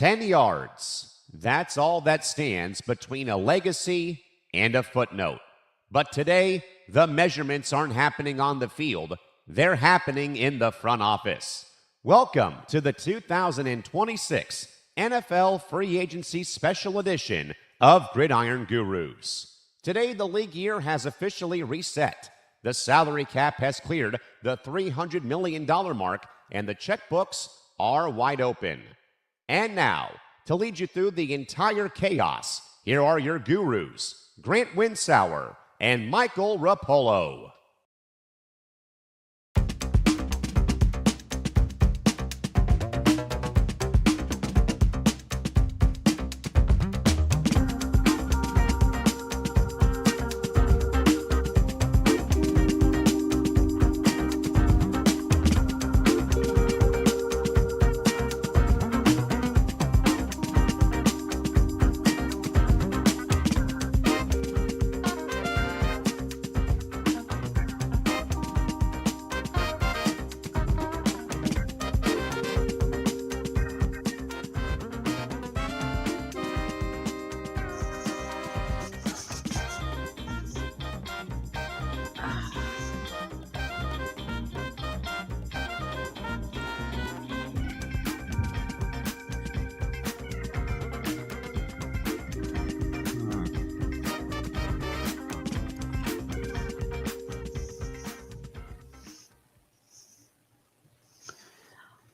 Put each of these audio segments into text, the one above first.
10 yards. That's all that stands between a legacy and a footnote. But today, the measurements aren't happening on the field. They're happening in the front office. Welcome to the 2026 NFL Free Agency Special Edition of Gridiron Gurus. Today, the league year has officially reset. The salary cap has cleared the $300 million mark, and the checkbooks are wide open. And now, to lead you through the entire chaos, here are your gurus, Grant Winsauer and Michael Rapollo.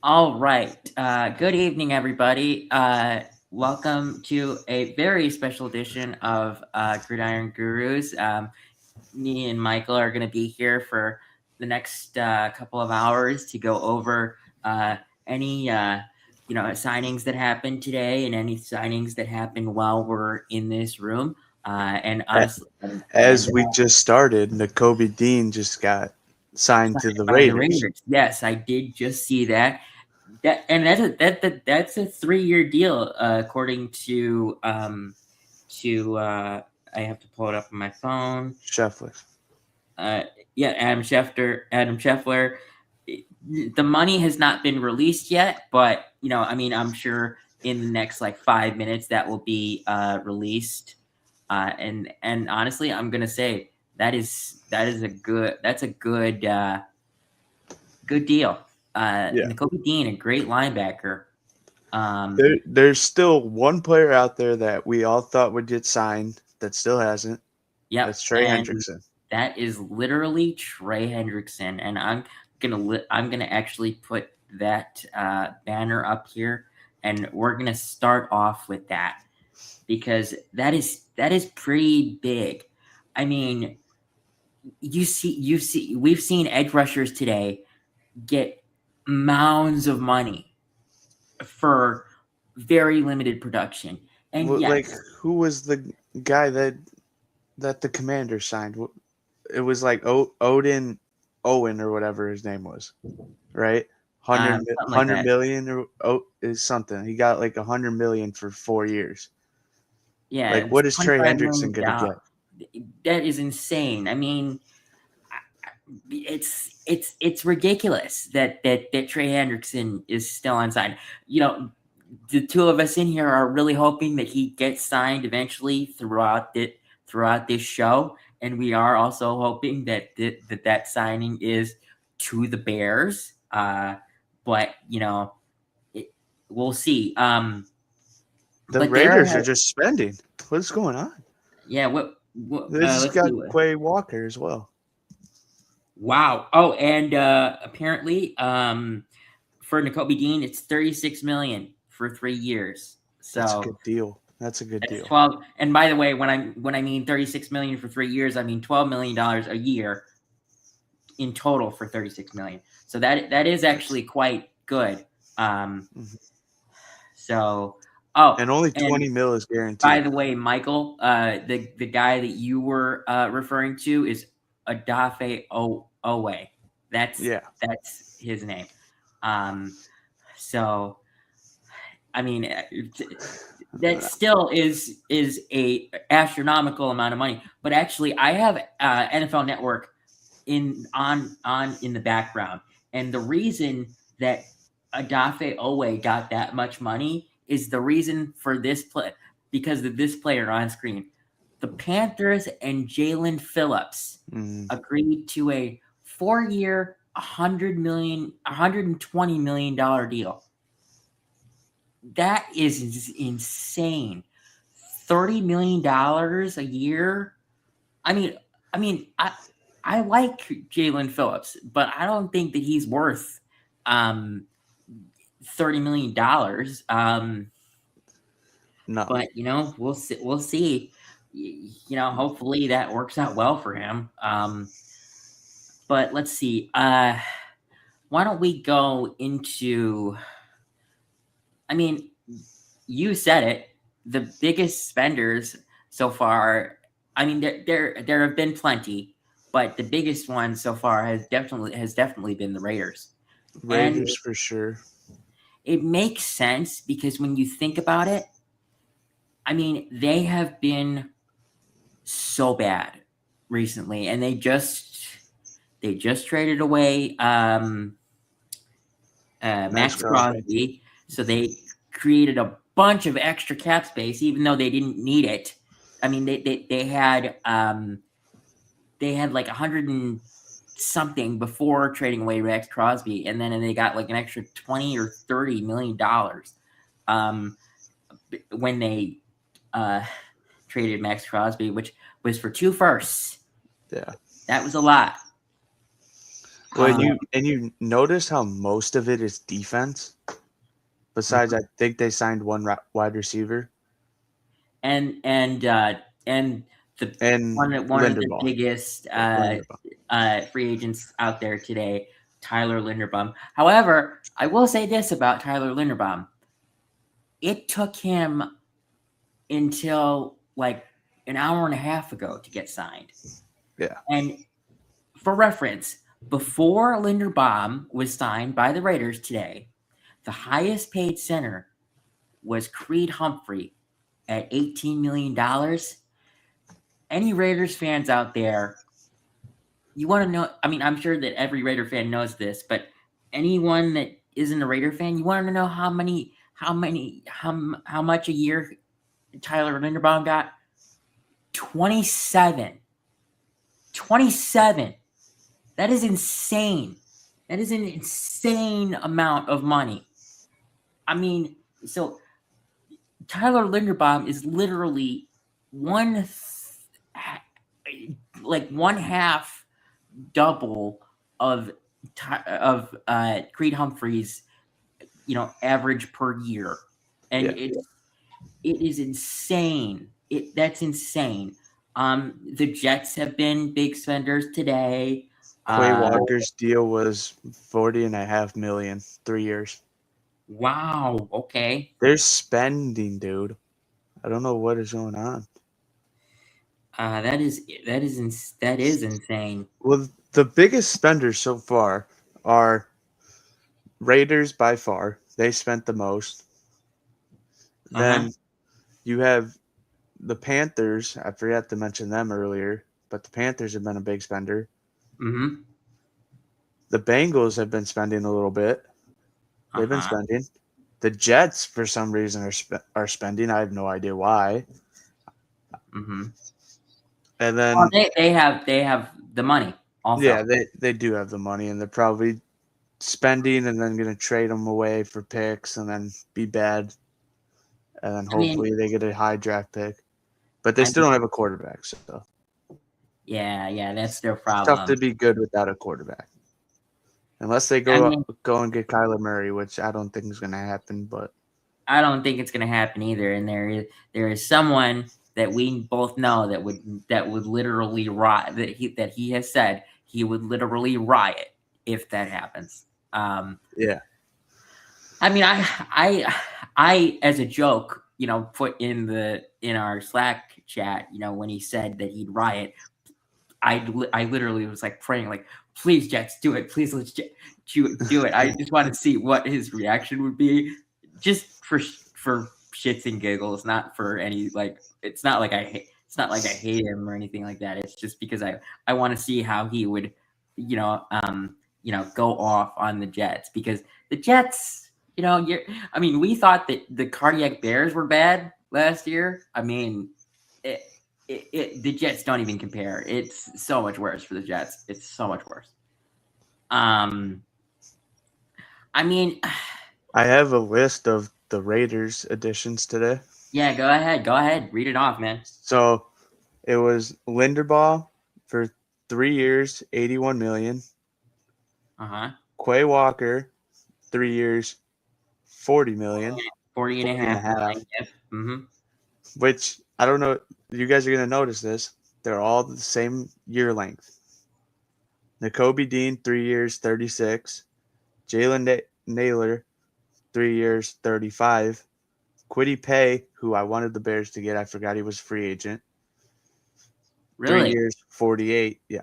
All right. Good evening, everybody. Welcome to a very special edition of Gridiron Gurus. Me and Michael are going to be here for the next couple of hours to go over any signings that happened today and any signings that happened while we're in this room. And honestly, as we just started, Nakobe Dean just got signed to the Raiders. Yes, I did just see that. That's a 3-year deal, according to I have to pull it up on my phone. Scheffler. Adam Scheffler. The money has not been released yet, but I'm sure in the next 5 minutes that will be released. And honestly, I'm gonna say that's a good deal. Nakobe Dean, a great linebacker. There's still one player out there that we all thought would get signed that still hasn't. Yeah, that's Trey Hendrickson. That is literally Trey Hendrickson, and I'm gonna actually put that banner up here, and we're gonna start off with that because that is pretty big. I mean, we've seen edge rushers today get mounds of money for very limited production. And who was the guy that the Commanders signed? It was Odin Owen or whatever his name was, right? 100 million or is something. He got $100 million for 4 years. Yeah. What is Trey Hendrickson going to get? That is insane. I mean, it's ridiculous that Trey Hendrickson is still unsigned. The two of us in here are really hoping that he gets signed eventually throughout this show, and we are also hoping that that signing is to the Bears. But we'll see. The Raiders are just spending. What's going on? Yeah. What this has got Quay Walker as well. Wow. Oh, and apparently, for Nakobe Dean, it's $36 million for 3 years. So that's a good deal. That's a good deal. 12. And by the way, when I mean $36 million for 3 years, I mean $12 million a year in total for $36 million. So that is actually quite good. So. Oh, and only 20 mil is guaranteed. By the way, Michael, the guy that you were referring to is Odafe Owe. That's his name. So, I mean, that still is a astronomical amount of money. But actually, I have NFL Network in the background, and the reason that Odafe Owe got that much money is the reason for this play because of this player on screen. The Panthers and Jalen Phillips agreed to a 4-year, $120 million deal. That is insane. $30 million a year. I like Jalen Phillips, but I don't think that he's worth $30 million. No. But we'll see. We'll see. Hopefully that works out well for him. But let's see. Why don't we go into? I mean, you said it. The biggest spenders so far. I mean, there have been plenty, but the biggest one so far has definitely been the Raiders. Raiders for sure. It makes sense because when you think about it, I mean, they have been so bad recently, and they just traded away Max Crosby, so they created a bunch of extra cap space, even though they didn't need it. I mean, they had like 100 and something before trading away Max Crosby, and then they got like an extra $20 or $30 million when they traded Max Crosby, which was for 2 firsts. Yeah, that was a lot. Well, you notice how most of it is defense. Besides, I think they signed one wide receiver, and one of the biggest free agents out there today, Tyler Linderbaum. However, I will say this about Tyler Linderbaum: it took him until like an hour and a half ago to get signed. Yeah, and for reference, before Linderbaum was signed by the Raiders today, the highest paid center was Creed Humphrey at $18 million. Any Raiders fans out there, you want to know, I mean, I'm sure that every Raider fan knows this, but anyone that isn't a Raider fan, you want to know how much a year Tyler Linderbaum got? 27. That is insane. That is an insane amount of money. I mean, so Tyler Linderbaum is literally one half double of Creed Humphrey's, average per year, and it is insane. That's insane. The Jets have been big spenders today. Quay Walker's deal was $40.5 million, 3 years. Wow. Okay. They're spending, dude. I don't know what is going on. That is insane. Well, the biggest spenders so far are Raiders by far. They spent the most. Then you have the Panthers. I forgot to mention them earlier, but the Panthers have been a big spender. Mm-hmm. The Bengals have been spending a little bit. They've been spending. The Jets, for some reason, are spending. I have no idea why. Mm-hmm. And then they have the money. Also. Yeah, they do have the money, and they're probably spending and then going to trade them away for picks and then be bad. And then hopefully they get a high draft pick. But they still don't have a quarterback. So Yeah, that's their problem. It's tough to be good without a quarterback. Unless they go and get Kyler Murray, which I don't think is going to happen. But I don't think it's going to happen either. And there is someone that we both know that would literally riot. That he has said he would literally riot if that happens. Yeah. I mean, I as a joke, put in our Slack chat, when he said that he'd riot, I literally was like praying, like, please, Jets, do it. Please, let's do it. I just want to see what his reaction would be, just for shits and giggles, not for any it's not like I hate him or anything like that. It's just because I want to see how he would, go off on the Jets, because the Jets, we thought that the cardiac Bears were bad last year. I mean, the Jets don't even compare. It's so much worse for the Jets. It's so much worse. I mean, I have a list of the Raiders additions today. Yeah, go ahead. Read it off, man. So it was Linderbaugh for 3 years, $81 million. Quay Walker, 3 years, $40 million. 40 and a half. Yep. Mm-hmm. Which I don't know. You guys are going to notice this. They're all the same year length. Nakobe Dean, 3 years, 36. Jalen Naylor, 3 years, 35. Kwity Paye, who I wanted the Bears to get. I forgot he was a free agent. Really? 3 years, 48. Yeah.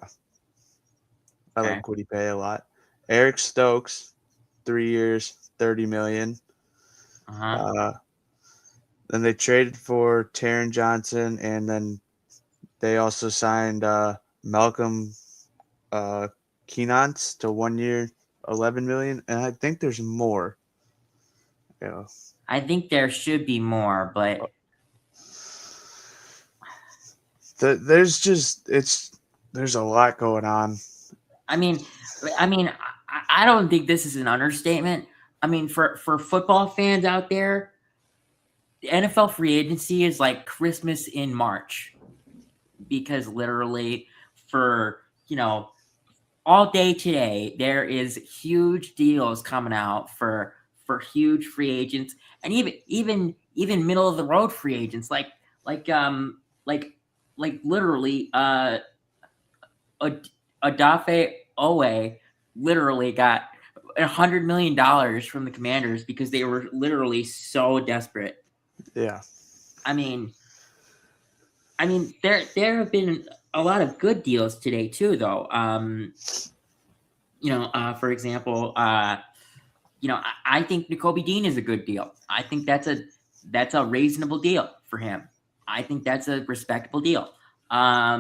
I like Kwity Paye a lot. Eric Stokes, 3 years, $30 million. Then they traded for Taron Johnson, and then they also signed Malcolm Keenance to 1 year, $11 million. And I think there's more. Yeah. I think there should be more, but there's a lot going on. I mean, I don't think this is an understatement. I mean, for football fans out there, the NFL free agency is like Christmas in March, because literally for all day today there is huge deals coming out for huge free agents, and even middle of the road free agents like literally Odafe Owe literally got $100 million from the Commanders because they were literally so desperate. Yeah. I mean, there have been a lot of good deals today too, though. For example, I think Nakobe Dean is a good deal. I think that's a reasonable deal for him. I think that's a respectable deal. I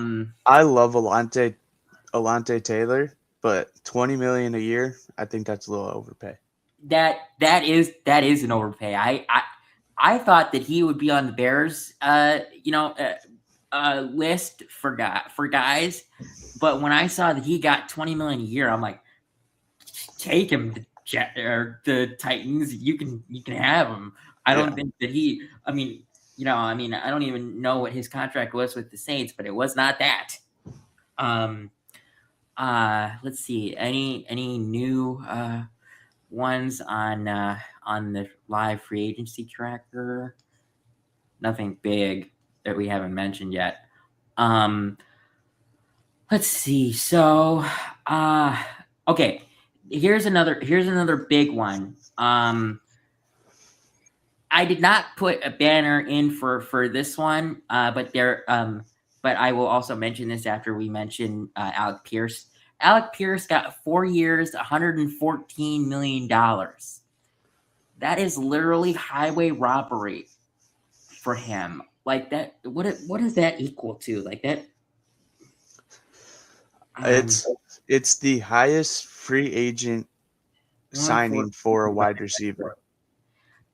love Alante Taylor, but $20 million a year, I think that's a little overpay. That is an overpay. I thought that he would be on the Bears, list for guys, but when I saw that he got $20 million a year, I'm like, take him to the Titans. You can have him. I don't think that he. I don't even know what his contract was with the Saints, but it was not that. Let's see. Any new ones on the live free agency tracker? Nothing big that we haven't mentioned yet. Let's see. So, okay. Here's another big one. I did not put a banner in for this one, but I will also mention this after we mention Alec Pierce. Alec Pierce got 4 years, $114 million. That is literally highway robbery for him. Like that, what does that equal to? Like that? It's the highest free agent signing for a wide receiver.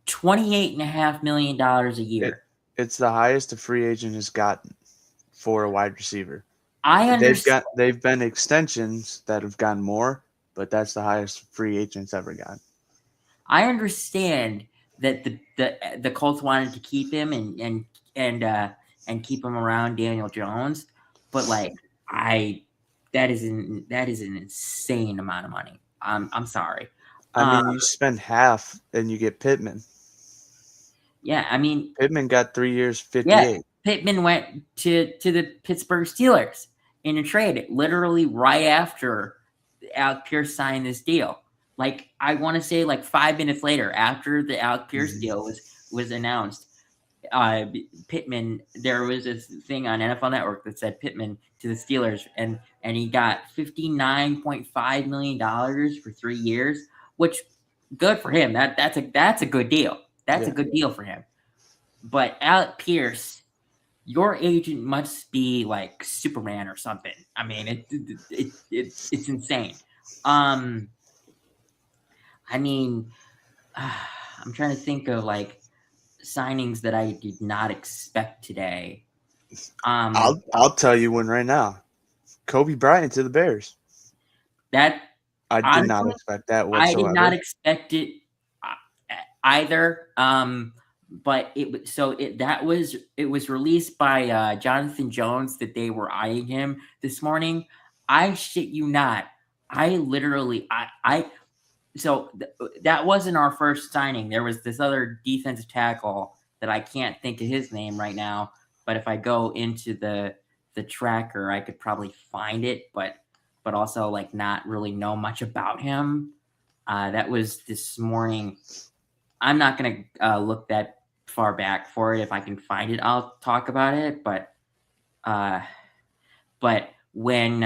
$28.5 million a year. It's the highest a free agent has gotten for a wide receiver. I understand. They've been extensions that have gotten more, but that's the highest free agents ever gotten. I understand that the Colts wanted to keep him and keep him around Daniel Jones, but that is an insane amount of money. I'm sorry. You spend half and you get Pittman. Yeah, Pittman got 3 years, 58. Yeah, Pittman went to the Pittsburgh Steelers in a trade, literally right after Alec Pierce signed this deal. I want to say 5 minutes later, after the Alec Pierce deal was announced, Pittman, there was this thing on NFL Network that said Pittman to the Steelers, and he got $59.5 million for 3 years, which good for him. That's a good deal. That's a good deal for him. But Alec Pierce, your agent must be like Superman or something. It's insane. I'm trying to think of like signings that I did not expect today. I'll tell you one right now. Kobe Bryant to the Bears. That I did not honestly, expect that I did not whatsoever. expect it either. But it was released by Jonathan Jones that they were eyeing him this morning. I shit you not. I literally that wasn't our first signing. There was this other defensive tackle that I can't think of his name right now. But if I go into the tracker, I could probably find it. But also like not really know much about him. That was this morning. I'm not gonna look that far back for it. If I can find it, I'll talk about it. But when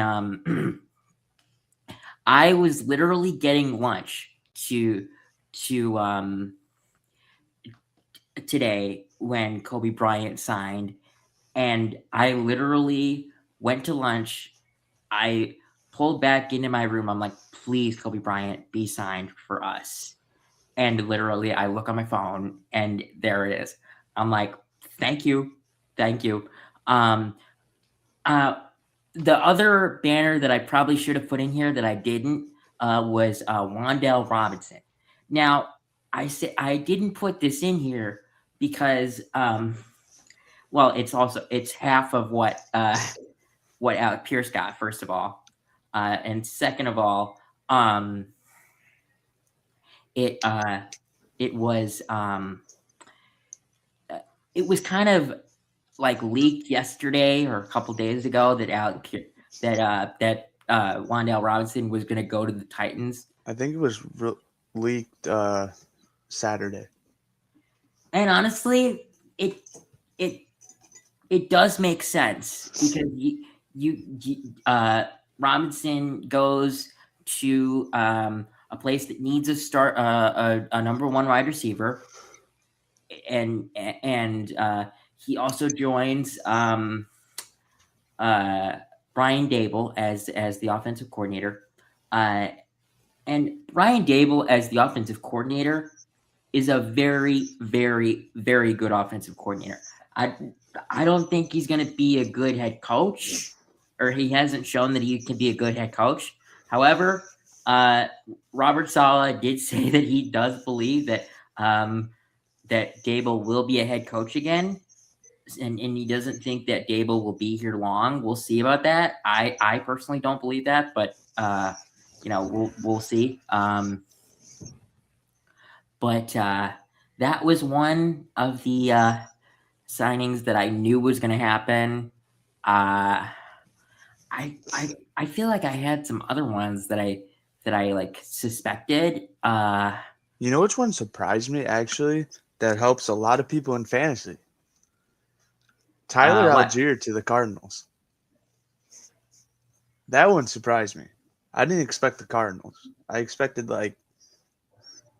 I was literally getting lunch to today when Kobe Bryant signed, and I literally went to lunch. I pulled back into my room. I'm like, please, Kobe Bryant, be signed for us. And literally, I look on my phone, and there it is. I'm like, thank you. Um, the other banner that I probably should have put in here that I didn't was Wan'Dale Robinson. Now, I didn't put this in here because, well, it's half of what Alec Pierce got. First of all, and second of all, it was it was kind of like leaked yesterday or a couple days ago that Wan'Dale Robinson was going to go to the Titans. I think it was leaked Saturday. And honestly, it does make sense because Robinson goes to a place that needs a number one wide receiver, and he also joins Brian Dable as the offensive coordinator. And Brian Dable as the offensive coordinator is a very, very, very good offensive coordinator. I don't think he's going to be a good head coach, or he hasn't shown that he can be a good head coach. However, Robert Saleh did say that he does believe that that Dable will be a head coach again, and he doesn't think that Dable will be here long. We'll see about that. I personally don't believe that, but we'll see. But that was one of the signings that I knew was going to happen. I feel like I had some other ones that I like suspected. You know which one surprised me actually? That helps a lot of people in fantasy. Tyler Algier to the Cardinals. That one surprised me. I didn't expect the Cardinals. I expected him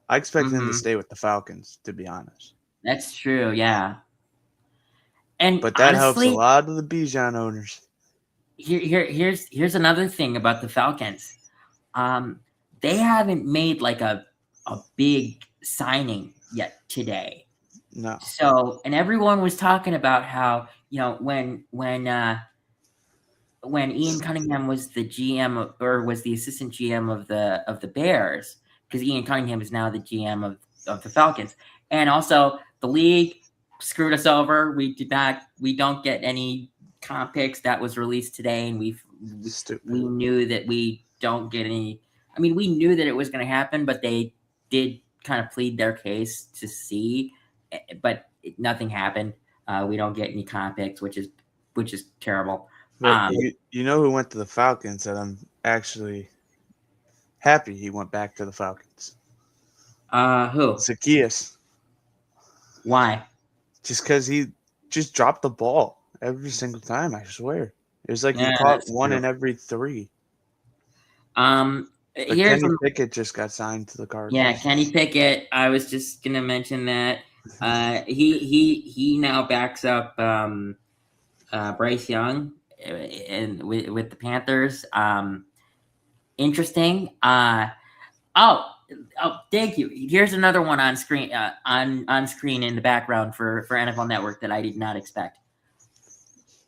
to stay with the Falcons, to be honest. That's true, yeah. But that honestly helps a lot of the Bijan owners. Here's another thing about the Falcons. They haven't made like a big signing yet today. No. So, and everyone was talking about how, when Ian Cunningham was the GM or was the assistant GM of the Bears, because Ian Cunningham is now the GM of the Falcons, and also the league screwed us over. We don't get any comp picks. That was released today, and we knew that we don't get any. I mean, we knew that it was going to happen, but they did kind of plead their case to see, but nothing happened. We don't get any comp picks, which is terrible. But you know who went to the Falcons, and I'm actually happy he went back to the Falcons. Who? Zacchaeus. Why? Just because he just dropped the ball every single time, I swear. It was like he caught one in every 3. But Kenny Pickett just got signed to the Cardinals. Yeah, Kenny Pickett. I was just gonna mention that. He now backs up Bryce Young with the Panthers. Interesting. thank you. Here's another one on screen, on screen in the background for NFL Network that I did not expect,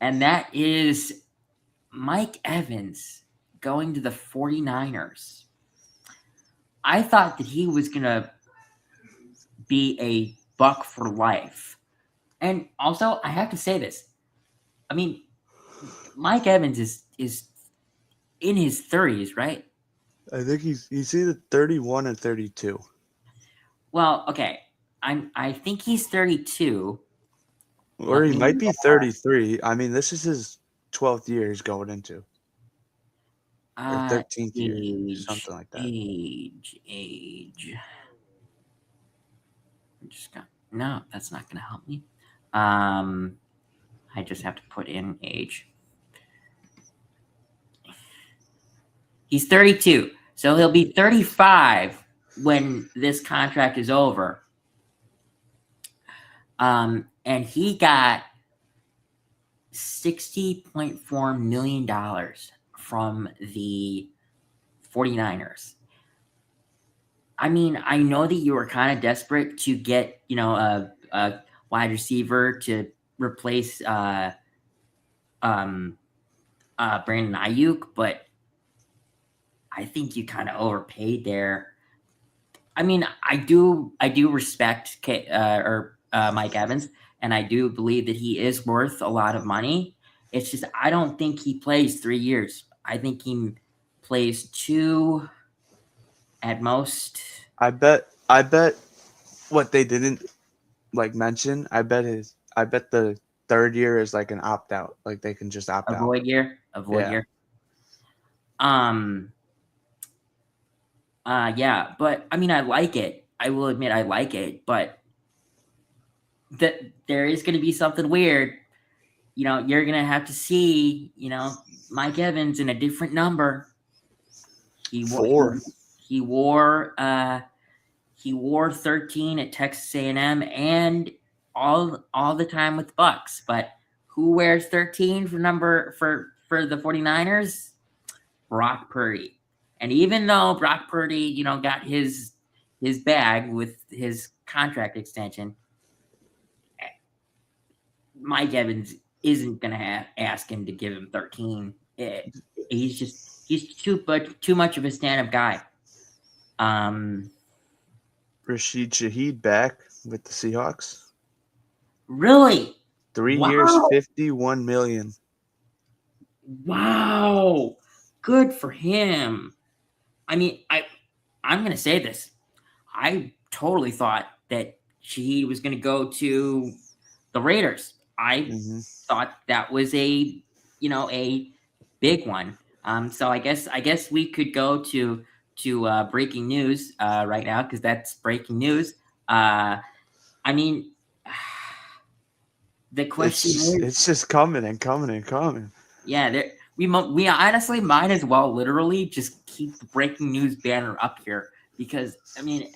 and that is Mike Evans going to the 49ers. I thought that he was gonna be a Buck for life, and also I have to say this. I mean, Mike Evans is in his 30s, right? I think he's either 31 or 32. Well, okay. I think he's 32. Or he might be 33. I mean, this is his 12th year he's going into. Or 13th year, something like that. Age. No, that's not going to help me. I just have to put in age. He's 32, so he'll be 35 when this contract is over. And he got $60.4 million from the 49ers. I mean, I know that you were kind of desperate to get, a wide receiver to replace Brandon Ayuk, but I think you kind of overpaid there. I mean, I do respect Mike Evans, and I do believe that he is worth a lot of money. It's just I don't think he plays 3 years. I think he plays 2 at most. I bet what they didn't mention. I bet the third year is like an opt out. Like they can just opt out. Avoid year. Yeah, but I mean, I like it. I will admit I like it, but that there is going to be something weird. You're going to have to see, Mike Evans in a different number. He wore 13 at Texas A&M and all the time with the Bucks. But who wears 13 for the 49ers? Brock Purdy. And even though Brock Purdy, got his bag with his contract extension, Mike Evans isn't going to ask him to give him 13. He's too much of a stand-up guy. Rashid Shaheed back with the Seahawks. Really? 3 years, $51 million. Wow. Good for him. I mean, I'm going to say this. I totally thought that Shaheed was going to go to the Raiders. I thought that was a big one. So I guess we could go to breaking news right now because that's breaking news. I mean, the question it's just coming and coming and coming. Yeah, we honestly might as well literally just keep the breaking news banner up here because I mean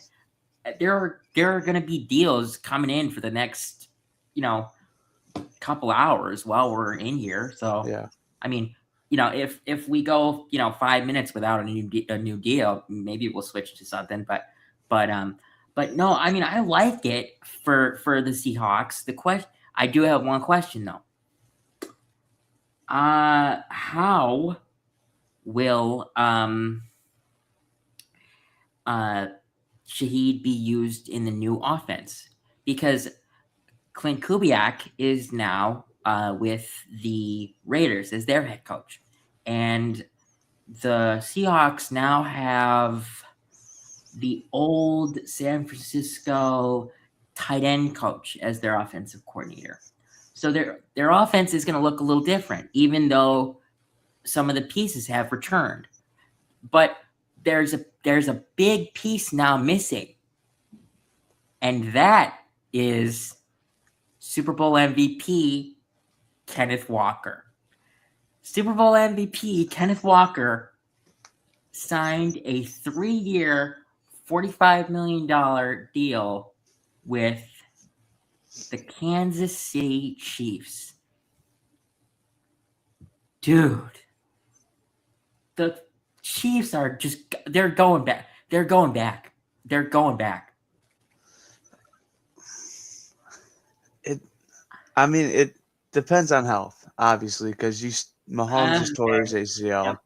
there are going to be deals coming in for the next couple hours while we're in here. So yeah, I mean if we go 5 minutes without a new deal, maybe we'll switch to something. But no, I mean I like it for the Seahawks. I do have one question though. How will Shaheed be used in the new offense? Because Clint Kubiak is now with the Raiders as their head coach, and the Seahawks now have the old San Francisco tight end coach as their offensive coordinator. So their offense is going to look a little different, even though some of the pieces have returned. But there's a big piece now missing, and that is Super Bowl MVP Kenneth Walker. Super Bowl MVP Kenneth Walker signed a 3-year, $45 million deal with the Kansas City Chiefs. Dude, the Chiefs are they're going back. They're going back. they're going back. It depends on health, obviously, because Mahomes just tore his ACL.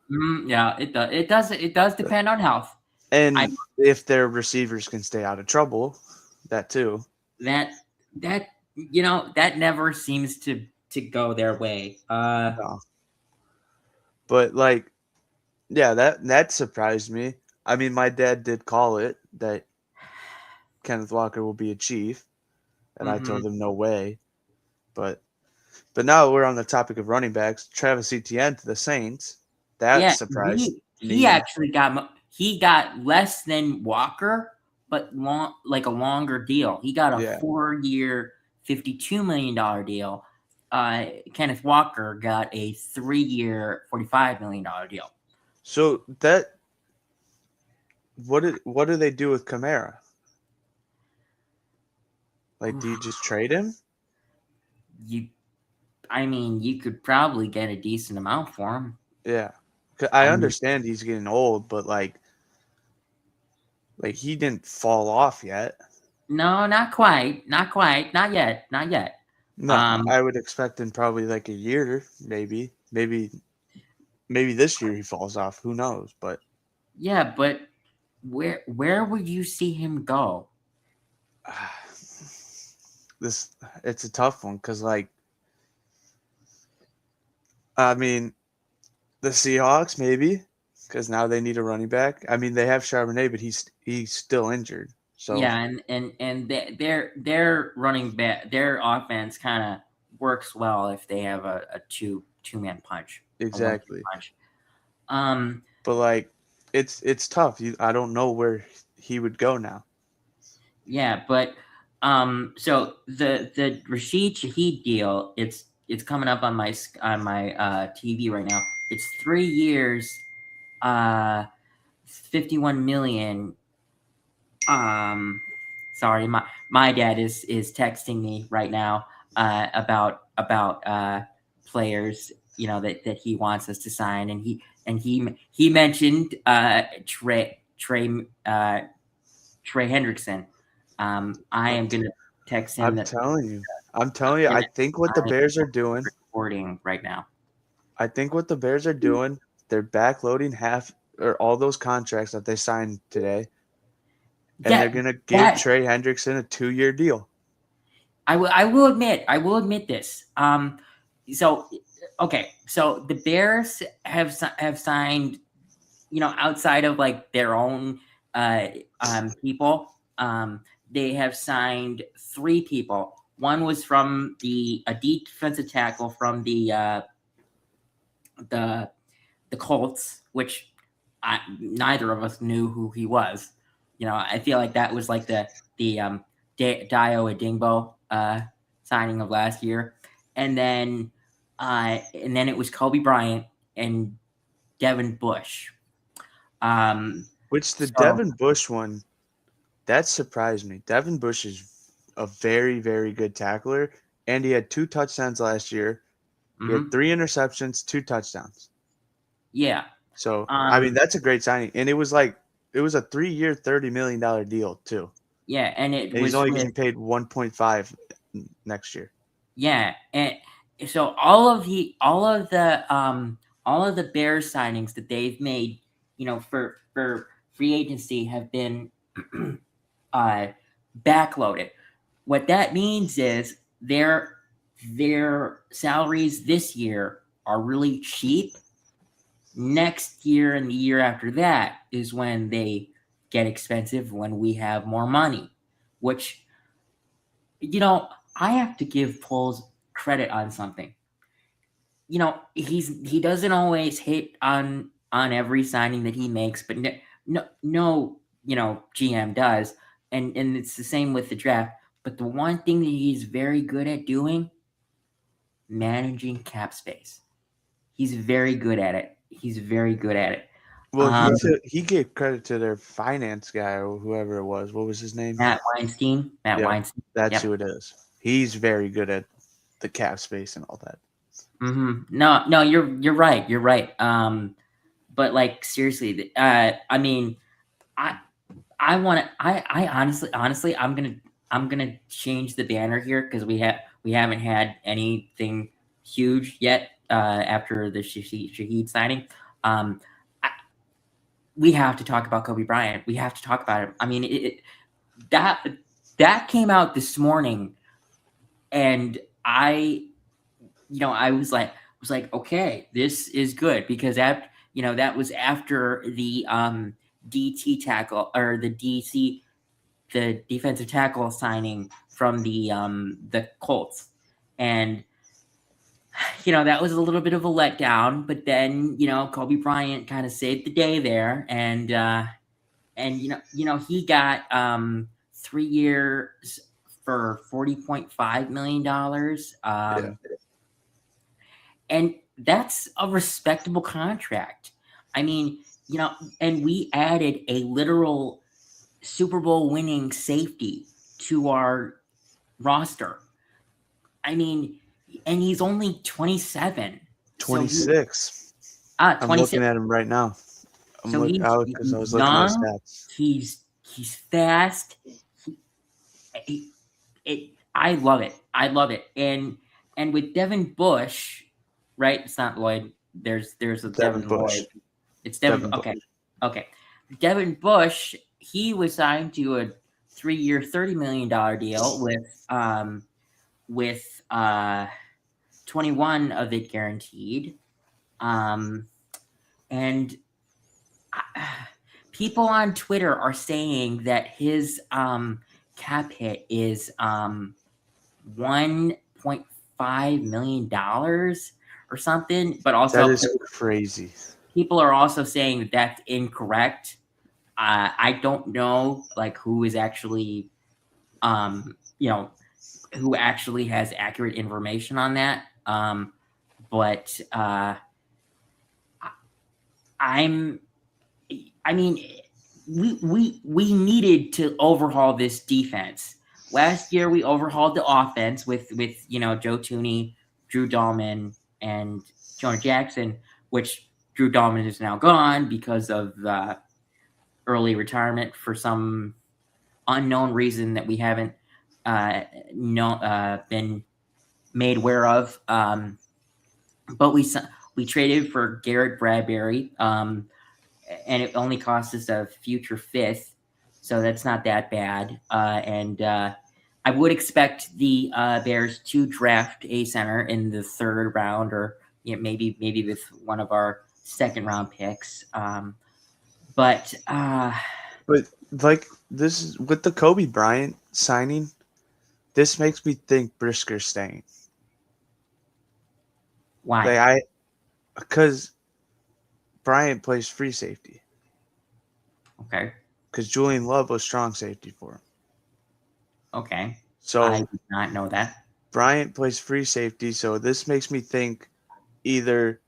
Yeah, it does depend on health. And if their receivers can stay out of trouble, that too. That that never seems to go their way. No. But like, yeah, that surprised me. I mean, my dad did call it that Kenneth Walker will be a Chief, and I told him no way. But now we're on the topic of running backs. Travis Etienne to the Saints. That surprised me. He actually got less than Walker, but a longer deal. He got a 4-year, $52 million deal. Kenneth Walker got a 3-year, $45 million deal. So what do they do with Kamara? Like, do you just trade him? You could probably get a decent amount for him. Yeah, I understand he's getting old, but like he didn't fall off yet. No, not quite. Not yet. No, I would expect in probably like a year, maybe this year he falls off. Who knows? But yeah, but where would you see him go? It's a tough one because, like, I mean, the Seahawks maybe, because now they need a running back. I mean, they have Charbonnet, but he's still injured. So yeah, and their running back, their offense kind of works well if they have a two-man punch. Exactly. Punch. But like, it's tough. I don't know where he would go now. Yeah, but so the Rashid Shaheed deal, it's coming up on my TV right now. It's 3 years, $51 million. Sorry, my dad is texting me right now about players, that he wants us to sign, and he mentioned Trey Hendrickson. I am gonna text him. I'm telling you. I think what the Bears are doing. Recording right now. I think what the Bears are doing, they're backloading half or all those contracts that they signed today, and they're gonna give Trey Hendrickson a 2-year deal. I will admit this. So the Bears have signed, outside of like their own people. They have signed 3 people. One was from a defensive tackle from the Colts, which neither of us knew who he was. I feel like that was like the Dio Adingbo signing of last year, and then it was Kobe Bryant and Devin Bush. Which the Devin Bush one, that surprised me. Devin Bush is a very, very good tackler, and he had 2 touchdowns last year. He had 3 interceptions, 2 touchdowns. Yeah. So I mean, that's a great signing, and it was a 3-year, $30 million deal too. Yeah, and he's only getting paid 1.5 next year. Yeah, and so all of the Bears signings that they've made, for free agency have been backloaded. What that means is their salaries this year are really cheap. Next year and the year after that is when they get expensive, when we have more money, which, I have to give Poles credit on something. He doesn't always hit on every signing that he makes, but no GM does. And it's the same with the draft. But the one thing that he's very good at doing, managing cap space. He's very good at it. Well, he gave credit to their finance guy or whoever it was. What was his name? Matt Weinstein. Weinstein. That's who it is. He's very good at the cap space and all that. Mm-hmm. No, you're right. You're right. But like seriously, I mean, honestly, I'm gonna change the banner here because we haven't had anything huge yet after the Shaheed signing. Um, I, we have to talk about Kobe Bryant. We have to talk about him. I mean, that came out this morning, and I was like, okay, this is good because that was after the DT tackle or the defensive tackle signing from the Colts, and that was a little bit of a letdown. But then Kobe Bryant kind of saved the day there, and he got 3 years for $40.5 million. Yeah. And that's a respectable contract. I mean, and we added a literal Super Bowl winning safety to our roster. I mean, and he's only 27. 26. I'm 26. looking at him right now. I was looking at his stats. He's fast. I love it. I love it. And with Devin Bush, right? It's not Lloyd. There's a Devin Bush. Lloyd. It's Devin. Okay. Devin Bush. He was signed to a 3-year, $30 million deal with 21 of it guaranteed. And people on Twitter are saying that his cap hit is $1.5 million or something, but also that is crazy. People are also saying that that's incorrect. I don't know who is actually who actually has accurate information on that. But we needed to overhaul this defense. Last year we overhauled the offense with Joe Thuney, Drew Dahlman, and Jonah Jackson, which Drew Dahlman is now gone because of early retirement for some unknown reason that we haven't been made aware of. But we traded for Garrett Bradbury, and it only cost us a future 5th, so that's not that bad. And I would expect the Bears to draft a center in the 3rd round, or maybe with one of our 2nd round picks. But this is with the Kobe Bryant signing. This makes me think Brisker's staying. Why? Because Bryant plays free safety. Okay. Because Julian Love was strong safety for him. Okay. So I did not know that. Bryant plays free safety, so this makes me think either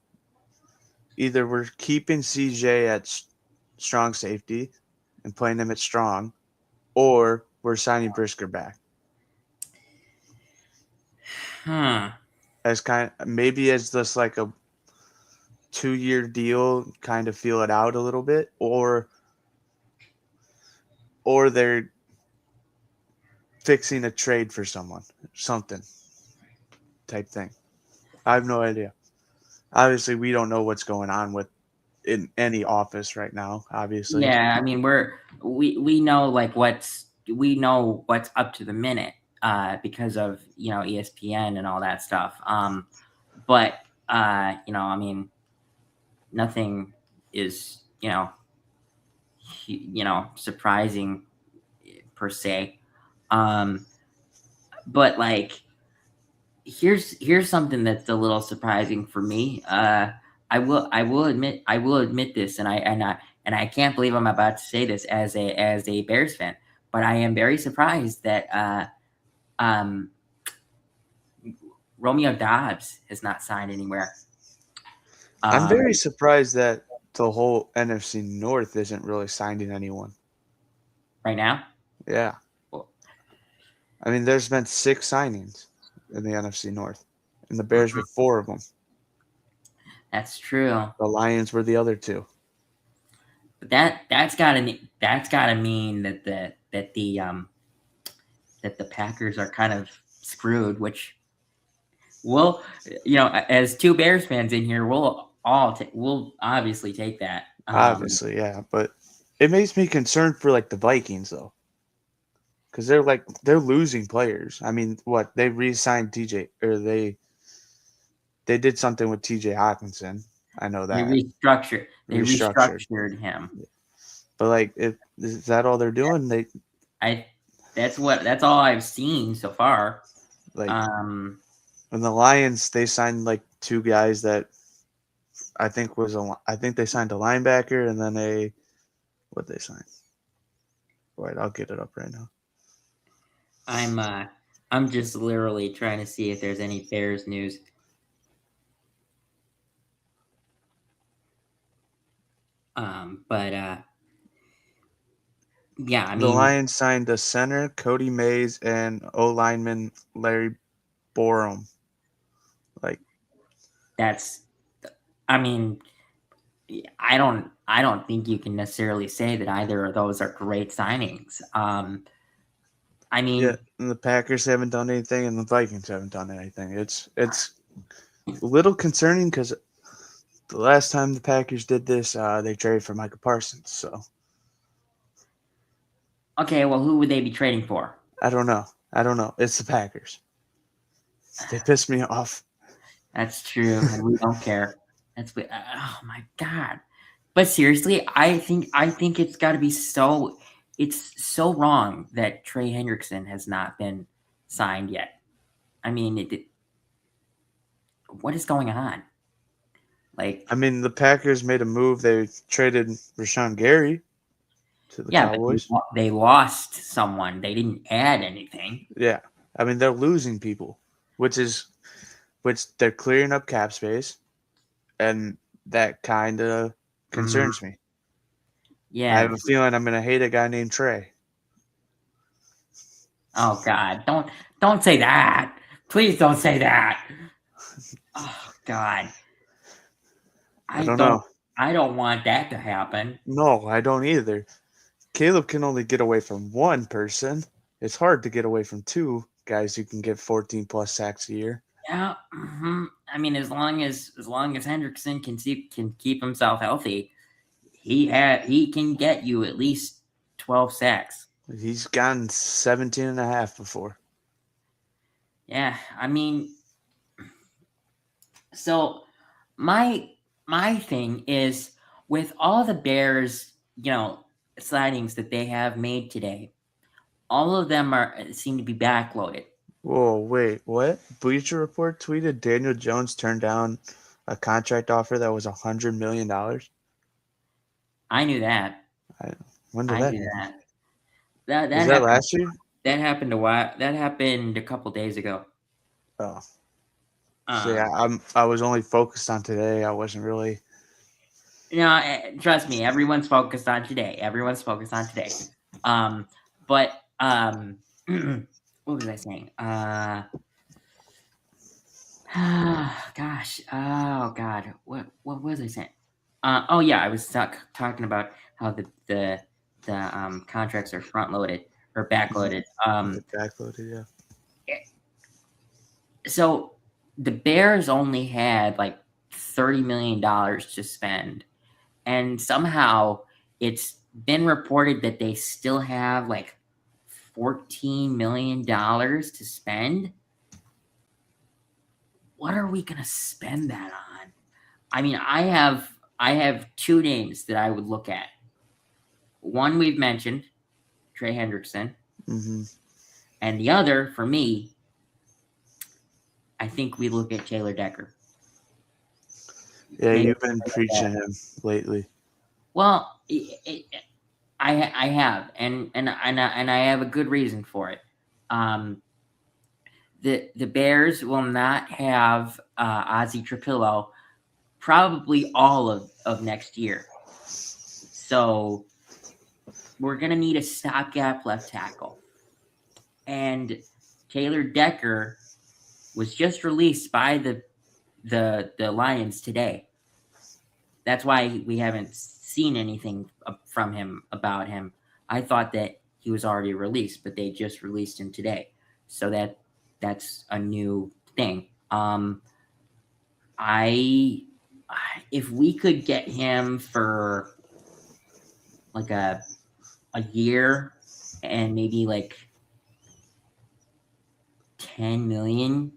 we're keeping CJ at strong safety and playing him at strong, or we're signing Brisker back. As maybe as just like a 2-year deal, kind of feel it out a little bit, or they're fixing a trade for something type thing. I have no idea. Obviously, we don't know what's going on in any office right now. Obviously, yeah. I mean, we know what's up to the minute because of ESPN and all that stuff. But I mean, nothing is surprising per se. But here's something that's a little surprising for me. I will admit this, and I can't believe I'm about to say this as a Bears fan, but I am very surprised that Romeo Doubs has not signed anywhere. I'm very surprised that the whole NFC North isn't really signing anyone right now. Yeah. I mean, there's been 6 signings in the NFC North, and the Bears were 4 of them. That's true. The Lions were the other 2. But that's gotta mean that the Packers are kind of screwed. Which we'll, as two Bears fans in here, we'll obviously take that. Obviously, yeah, but it makes me concerned for like the Vikings though, because they're losing players. I mean, what they re-signed TJ or they did something with TJ Hawkinson. I know They that restructured him. but like, is that all they're doing? That's all I've seen so far. Like, and the Lions, they signed like two guys that I think they signed a linebacker and then what they signed. Right, I'll get it up right now. I'm just literally trying to see if there's any Bears news. But yeah, I mean, the Lions signed a center, Cody Mays, and O lineman Larry Borom. Like, I mean, I don't think you can necessarily say that either of those are great signings. I mean, yeah, and the Packers haven't done anything, and the Vikings haven't done anything. It's a little concerning because the last time the Packers did this, they traded for Micah Parsons. So, okay, well, who would they be trading for? I don't know. It's the Packers. They pissed me off. That's true, and we don't care. Oh my god! But seriously, I think it's got to be so. It's so wrong that Trey Hendrickson has not been signed yet. I mean, what is going on? Like, I mean, the Packers made a move. They traded Rashawn Gary to the Cowboys. But they lost someone. They didn't add anything. Yeah, I mean, they're losing people, which they're clearing up cap space, and that kind of concerns me. Yeah, I have a feeling I'm gonna hate a guy named Trey. Oh God! Don't say that. Please don't say that. Oh God! I don't know. I don't want that to happen. No, I don't either. Caleb can only get away from one person. It's hard to get away from two guys who can get 14 plus sacks a year. Yeah, I mean, as long as Hendrickson can keep himself healthy, he can get you at least 12 sacks. He's gotten 17 and a half before. Yeah, I mean, so my thing is with all the Bears, signings that they have made today, all of them seem to be backloaded. Whoa, wait, what? Bleacher Report tweeted Daniel Jones turned down a contract offer that was $100 million. I knew that. When did that happen? That was that last year? That happened That happened a couple days ago. Oh. So yeah, I was only focused on today. I wasn't really. No, trust me. Everyone's focused on today. But what was I saying? Gosh. Oh God. What was I saying? Oh yeah, I was talking about how the contracts are front loaded or back loaded. Backloaded, yeah. So the Bears only had like $30 million to spend, and somehow it's been reported that they still have like $14 million to spend. What are we gonna spend that on? I mean, I have two names that I would look at. One we've mentioned, Trey Hendrickson, and the other for me, I think we look at Taylor Decker. Yeah, you've been preaching him lately. Well, I have, and I have a good reason for it. The Bears will not have Ozzie Trapillo probably all of next year. So we're going to need a stopgap left tackle. And Taylor Decker was just released by the Lions today. That's why we haven't seen anything from him about him. I thought that he was already released, but they just released him today. So that's a new thing. If we could get him for like a year and maybe like 10 million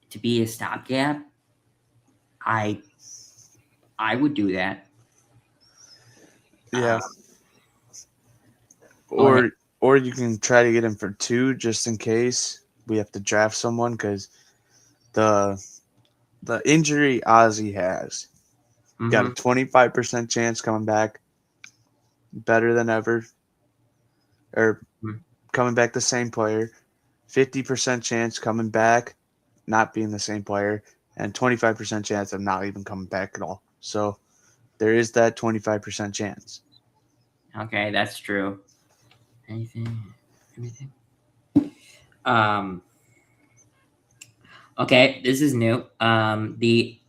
to be a stopgap, I would do that. Yeah. Or you can try to get him for 2 just in case we have to draft someone, because the injury Ozzy has got a 25% chance coming back better than ever, or coming back the same player, 50% chance coming back not being the same player, and 25% chance of not even coming back at all. So there is that 25% chance. Okay, that's true. Anything? Okay, this is new. The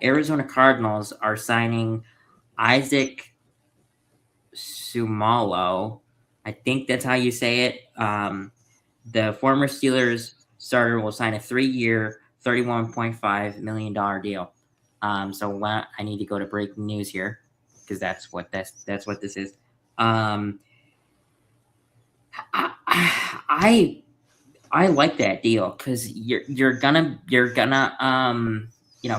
Arizona Cardinals are signing Isaac Sumalo. I think that's how you say it. The former Steelers starter will sign a 3-year, $31.5 million deal. So I need to go to breaking news here, because that's what this is. I like that deal, because you're gonna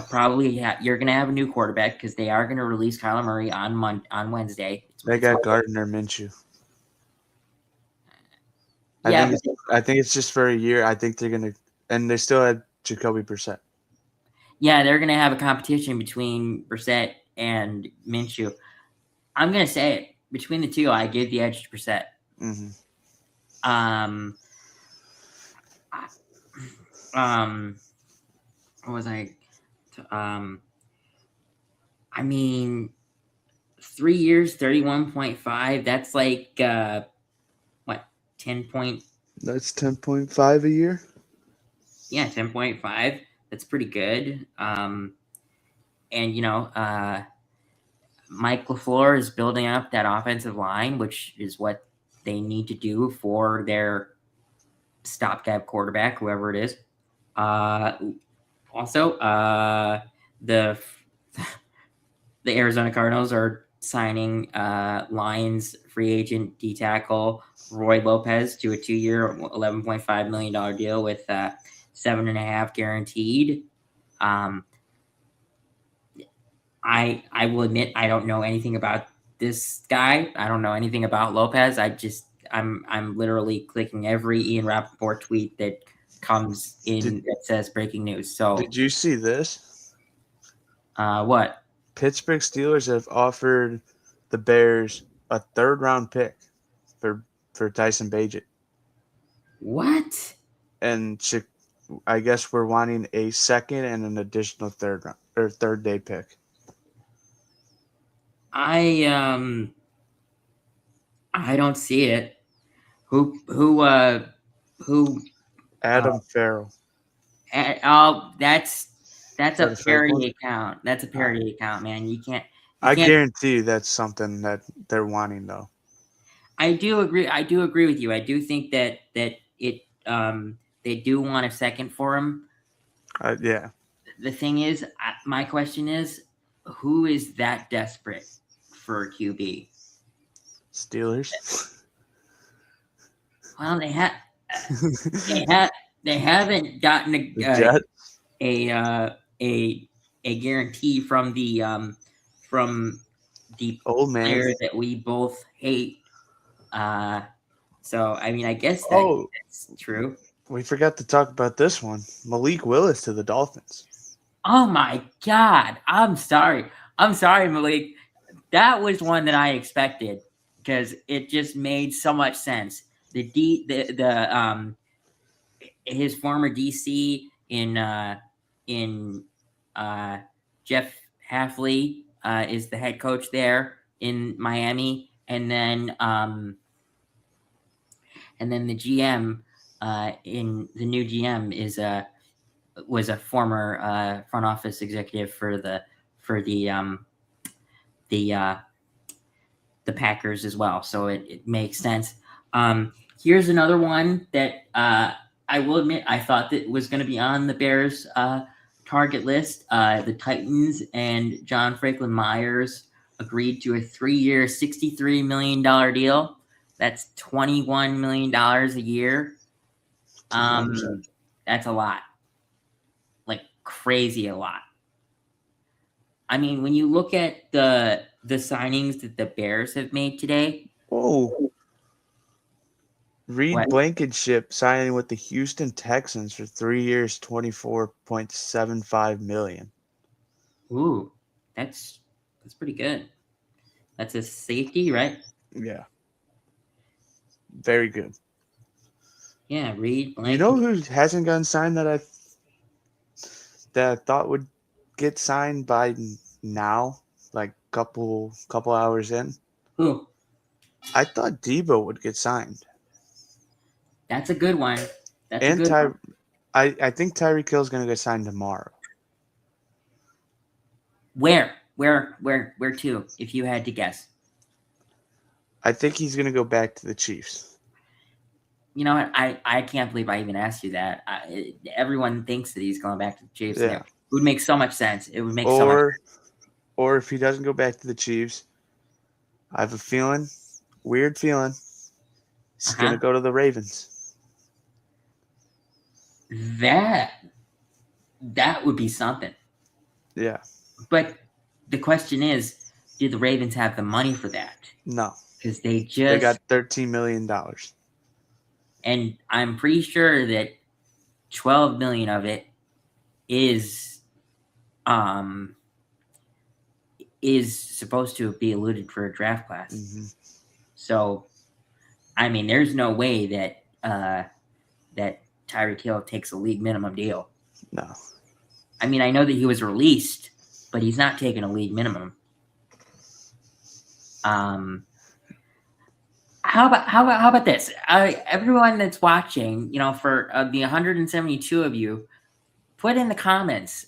probably you're gonna have a new quarterback, because they are gonna release Kyler Murray on Wednesday. They got Gardner Minshew. I think it's just for a year. I think they're gonna, and they still had Jacoby Brissett. Yeah, they're gonna have a competition between Brissett and Minshew. I'm gonna say it, between the two, I give the edge to Brissett. Mm-hmm. What was I? I mean, 3 years, 31.5. That's like what, 10 point? That's 10.5 a year. Yeah, 10.5. That's pretty good. And Mike LaFleur is building up that offensive line, which is what they need to do for their stopgap quarterback, whoever it is. Also, the Arizona Cardinals are signing Lions free agent D tackle Roy Lopez to a 2-year, $11.5 million deal with $7.5 guaranteed. I will admit I don't know anything about this guy. I don't know anything about Lopez. I'm literally clicking every Ian Rapoport tweet that comes in that says breaking news. So did you see this? What? Pittsburgh Steelers have offered the Bears a 3rd-round pick for Tyson Bagent. What? And I guess we're wanting a 2nd and an additional 3rd-day pick. I don't see it. Who? Adam Farrell. That's a parody account. That's a parody account, man. You can't. I guarantee you that's something that they're wanting, though. I do agree. I do agree with you. I do think that it they do want a 2nd for him. Yeah. The thing is, my question is, who is that desperate for a QB? Steelers. Well, they haven't gotten a guarantee from the old man player that we both hate. So I mean, I guess that's true. We forgot to talk about this one. Malik Willis to the Dolphins. Oh my God! I'm sorry, Malik. That was one that I expected, because it just made so much sense. His former DC in Jeff Hafley is the head coach there in Miami, and then the GM in the new GM was a former front office executive for the the Packers as well. So it makes sense. Here's another one that I will admit I thought that was going to be on the Bears target list. The Titans and John Franklin Myers agreed to a 3-year, $63 million deal. That's $21 million a year. That's a lot. Like crazy a lot. I mean, when you look at the signings that the Bears have made today. Oh. Reed Blankenship signing with the Houston Texans for 3 years, $24.75 million. Ooh, that's pretty good. That's a safety, right? Yeah. Very good. Yeah, Reed Blankenship. You know who hasn't gotten signed that I thought would get signed by now, like couple hours in? Who? I thought Debo would get signed. That's a good one. I think Tyreek Hill's going to get signed tomorrow. Where to, if you had to guess? I think he's going to go back to the Chiefs. You know what? I can't believe I even asked you that. Everyone thinks that he's going back to the Chiefs. Yeah. It would make so much sense. It would make so much sense. Or if he doesn't go back to the Chiefs, I have a weird feeling, he's going to go to the Ravens. That would be something. Yeah. But the question is, do the Ravens have the money for that? No. Because they got $13 million. And I'm pretty sure that $12 million of it is supposed to be alluded for a draft class. Mm-hmm. So, I mean, there's no way that that Tyreek Hill takes a league minimum deal. No. I mean, I know that he was released, but he's not taking a league minimum. How about this? Everyone that's watching, for the 172 of you, put in the comments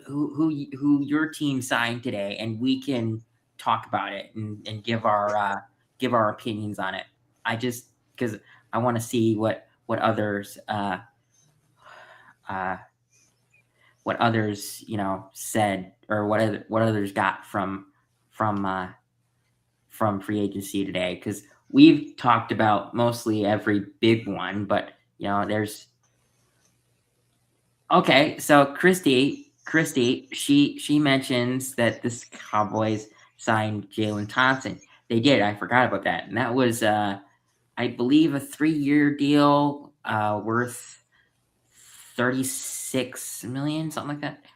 who your team signed today, and we can talk about it and give our opinions on it. Because I want to see what others said, or what others got from free agency today, because we've talked about mostly every big one, but there's okay. So Christy, she mentions that this Cowboys signed Jalen Thompson. They did. I forgot about that, and that was I believe a 3-year deal worth $36 million, something like that.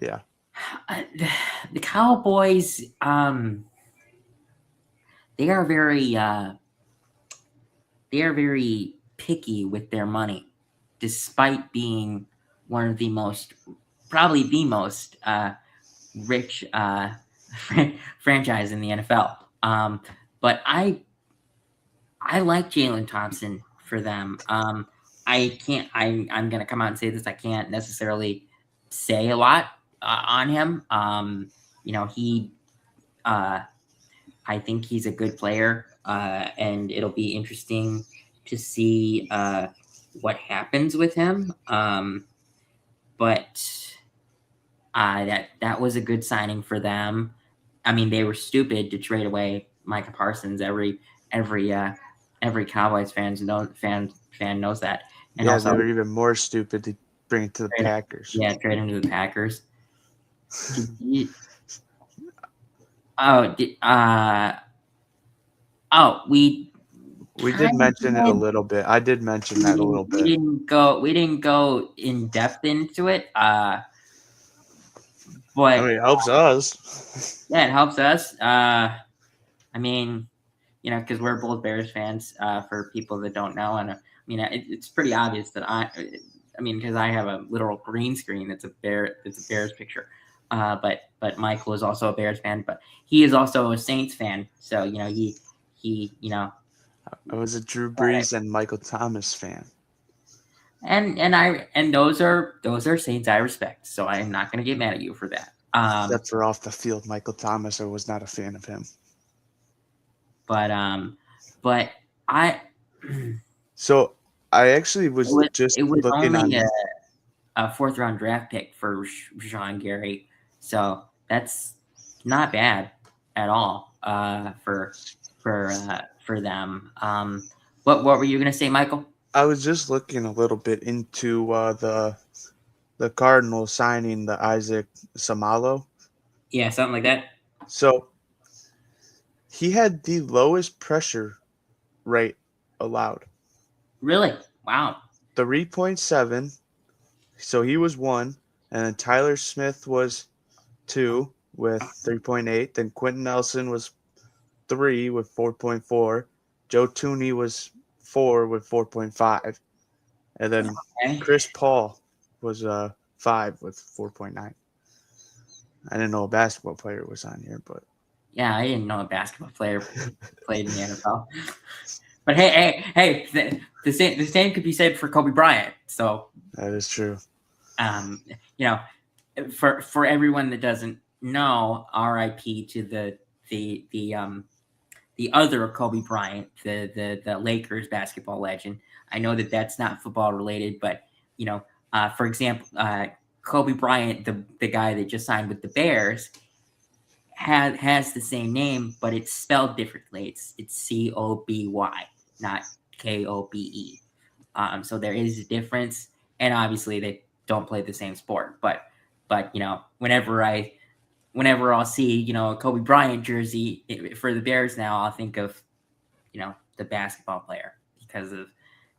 Yeah. The Cowboys, they are very picky with their money, despite being one of the most, probably the most rich franchise in the NFL. But I like Jalen Thompson for them. I'm going to come out and say this. I can't necessarily say a lot on him. I think he's a good player, and it'll be interesting to see what happens with him. But that was a good signing for them. I mean, they were stupid to trade away Micah Parsons. Every Cowboys fan knows that. And also, they were even more stupid to bring it to the Packers. Yeah, trade him to the Packers. We did mention it a little bit. I did mention that a little bit. We didn't go in depth into it. But I mean, it helps us. Yeah, it helps us. I mean, because we're both Bears fans. For people that don't know, and I mean, it's pretty obvious that because I have a literal green screen that's a Bears picture. But Michael is also a Bears fan, but he is also a Saints fan. So he I was a Drew Brees and Michael Thomas fan. And those are Saints I respect. So I am not going to get mad at you for that. Except for off the field, Michael Thomas, I was not a fan of him. But I. So I actually was it was looking only on a 4th round draft pick for Rashawn Gary, so that's not bad at all for them. What were you gonna say, Michael? I was just looking a little bit into the Cardinals signing the Isaac Samalo. Yeah, something like that. So he had the lowest pressure rate allowed. Really? Wow. 3.7. So he was 1. And then Tyler Smith was 2 with 3.8. Then Quentin Nelson was 3 with 4.4. Joe Tooney was 4 with 4.5. And then Chris Paul was 5 with 4.9. I didn't know a basketball player was on here, but yeah, I didn't know a basketball player played in the NFL. But hey, the same could be said for Kobe Bryant. So that is true. For everyone that doesn't know, R.I.P. to the other Kobe Bryant, the Lakers basketball legend. I know that that's not football related, but for example, Kobe Bryant, the guy that just signed with the Bears, has the same name, but it's spelled differently. It's Coby, not Kobe. So there is a difference, and obviously they don't play the same sport. But whenever I'll see a Kobe Bryant jersey for the Bears now, I'll think of the basketball player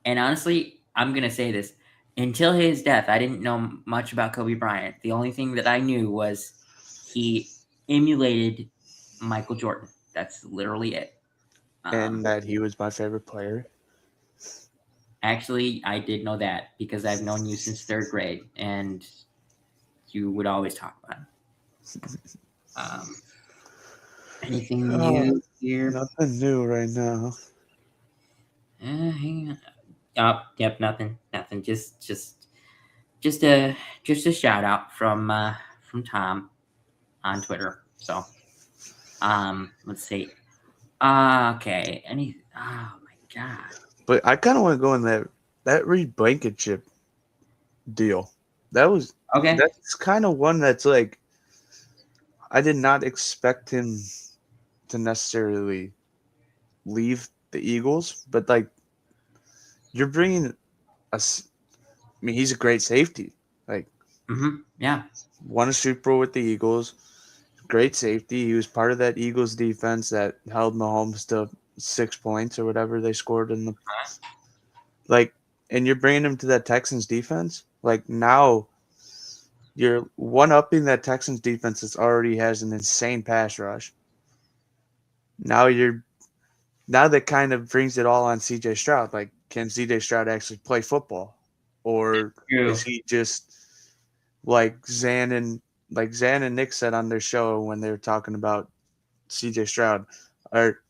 and honestly, I'm gonna say this. Until his death, I didn't know much about Kobe Bryant. The only thing that I knew was he emulated Michael Jordan. That's literally it. And that he was my favorite player. Actually, I did know that because I've known you since 3rd grade, and you would always talk about it. Anything new here? Nothing new right now. Hang on. Oh, yep, nothing. Just a shout out from Tom on Twitter. So, let's see. Okay. Oh my god. But I kind of want to go in that Reed Blankenship deal. That was okay. That's kind of one that's like I did not expect him to necessarily leave the Eagles, but like you're bringing us. I mean, he's a great safety. Like, yeah, won a Super Bowl with the Eagles. Great safety. He was part of that Eagles defense that held Mahomes to 6 points or whatever they scored in the. Like, and you're bringing him to that Texans defense. Like now, you're one-upping that Texans defense that already has an insane pass rush. Now that kind of brings it all on C.J. Stroud. Like, can C.J. Stroud actually play football, or is he just like Zan and Nick said on their show when they were talking about C.J. Stroud, or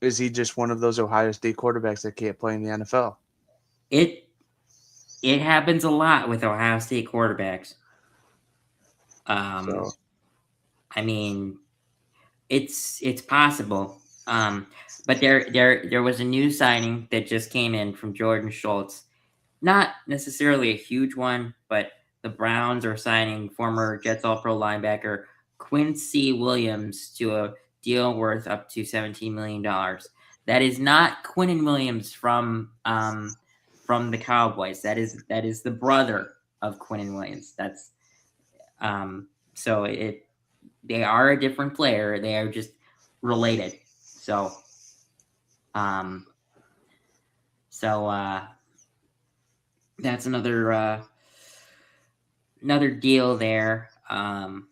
is he just one of those Ohio State quarterbacks that can't play in the NFL? It happens a lot with Ohio State quarterbacks. I mean, it's possible. But there was a new signing that just came in from Jordan Schultz. Not necessarily a huge one, but the Browns are signing former Jets All-Pro linebacker Quincy Williams to a deal worth up to $17 million. That is not Quinnen Williams from the Cowboys. That is the brother of Quinnen Williams. That's so they are a different player. They are just related. So that's another deal there. We're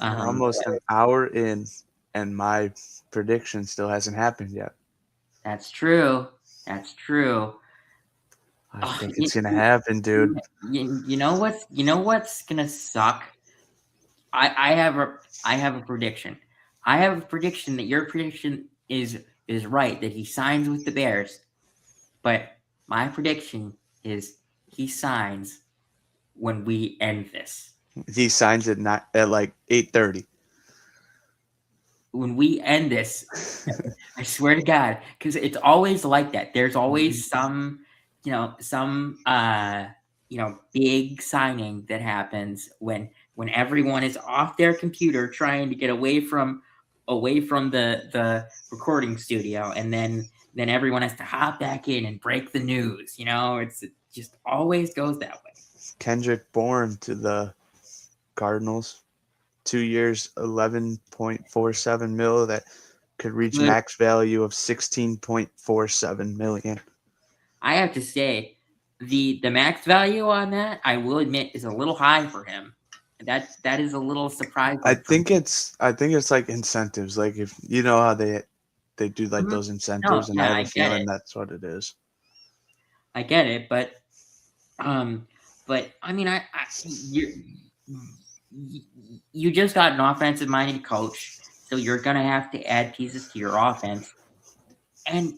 almost an hour in, and my prediction still hasn't happened yet. That's true. I think it's gonna happen, dude. You know what's gonna suck? I have a prediction. I have a prediction that your prediction is right, that he signs with the Bears. But my prediction is he signs when we end this. He signs at like 8:30. When we end this, I swear to God, because it's always like that. There's always some big signing that happens when everyone is off their computer trying to get away from the recording studio, and then everyone has to hop back in and break the news. It just always goes that way. Kendrick Bourne to the Cardinals. 2 years, 11.47 mil that could reach max value of 16.47 million. I have to say, the max value on that, I will admit, is a little high for him. That is a little surprising. I think it's like incentives. Like, if you know how they do like those incentives, and I have a feeling that's what it is. I get it, but I mean, you just got an offensive-minded coach, so you're gonna have to add pieces to your offense. And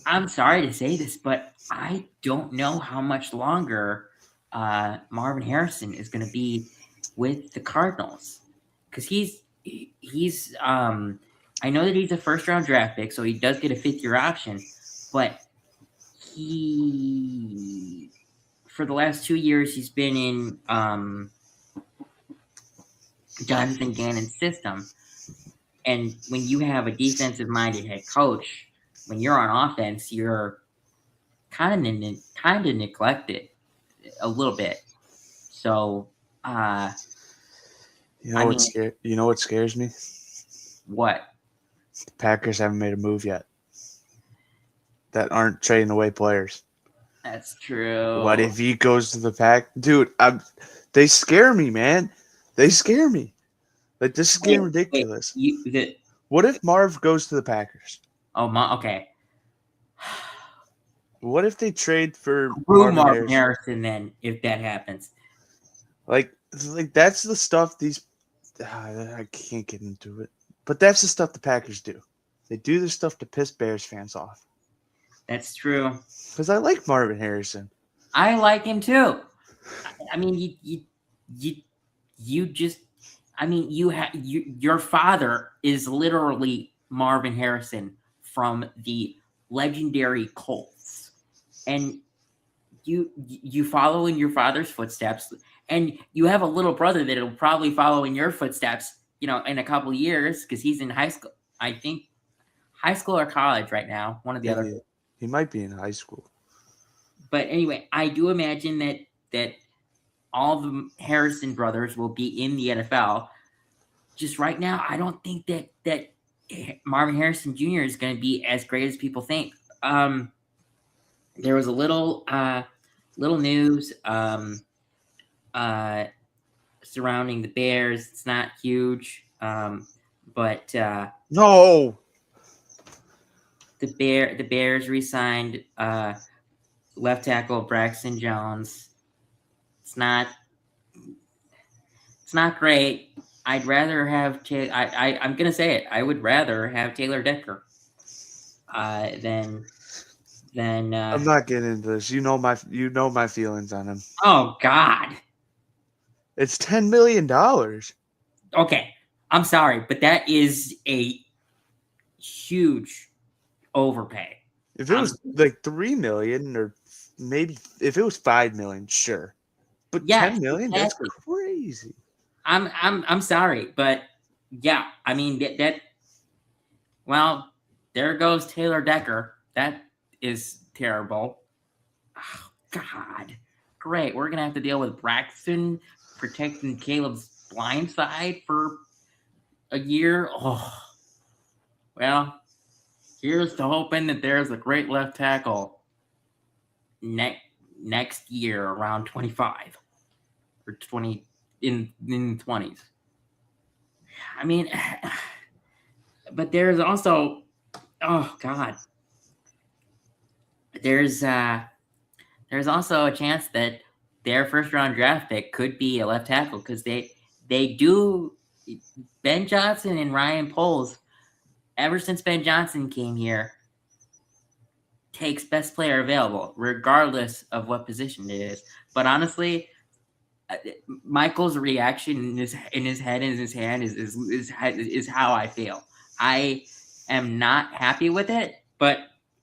I'm sorry to say this, but I don't know how much longer Marvin Harrison is going to be with the Cardinals, because he's I know that he's a first-round draft pick, so he does get a fifth-year option, but for the last 2 years, he's been in Jonathan Gannon's system. And when you have a defensive-minded head coach, when you're on offense, you're kind of neglected a little bit. So, you know what scares me? What? The Packers haven't made a move yet. That aren't trading away players. That's true. What if he goes to the Pack? Dude, they scare me, man. They scare me. Like, this is getting ridiculous. What if Marv goes to the Packers? Oh, okay. What if they trade for Marvin Harrison then, if that happens? Like that's the stuff I can't get into it. But that's the stuff the Packers do. They do this stuff to piss Bears fans off. That's true. Because I like Marvin Harrison. I like him too. I mean, you just, I mean, your father is literally Marvin Harrison from the legendary Colts, and you follow in your father's footsteps, and you have a little brother that'll probably follow in your footsteps, in a couple of years, because he's in high school. I think high school or college right now, one of the other. He might be in high school. But anyway, I do imagine that all the Harrison brothers will be in the NFL. Just right now, I don't think that Marvin Harrison Jr. is going to be as great as people think. There was a little news surrounding the Bears. It's not huge, but no. The Bears re-signed left tackle Braxton Jones. It's not great. I'd rather have I'm gonna say it. I would rather have Taylor Decker than. I'm not getting into this. You know my feelings on him. Oh God! It's $10 million. Okay, I'm sorry, but that is a huge overpay. If it was like $3 million, or maybe if it was $5 million, sure. But $10 million, that's crazy. I'm sorry, but yeah, I mean that. Well, there goes Taylor Decker. That is terrible. Oh, God, great. We're gonna have to deal with Braxton protecting Caleb's blind side for a year. Oh, well. Here's to hoping that there's a great left tackle next year around 25 or 20 in the 20s. I mean, but there's also, oh God, there's also a chance that their first round draft pick could be a left tackle, because they do. Ben Johnson and Ryan Poles, ever since Ben Johnson came here, takes best player available, regardless of what position it is. But honestly, Michael's reaction in his head and his hand is how I feel. I am not happy with it, but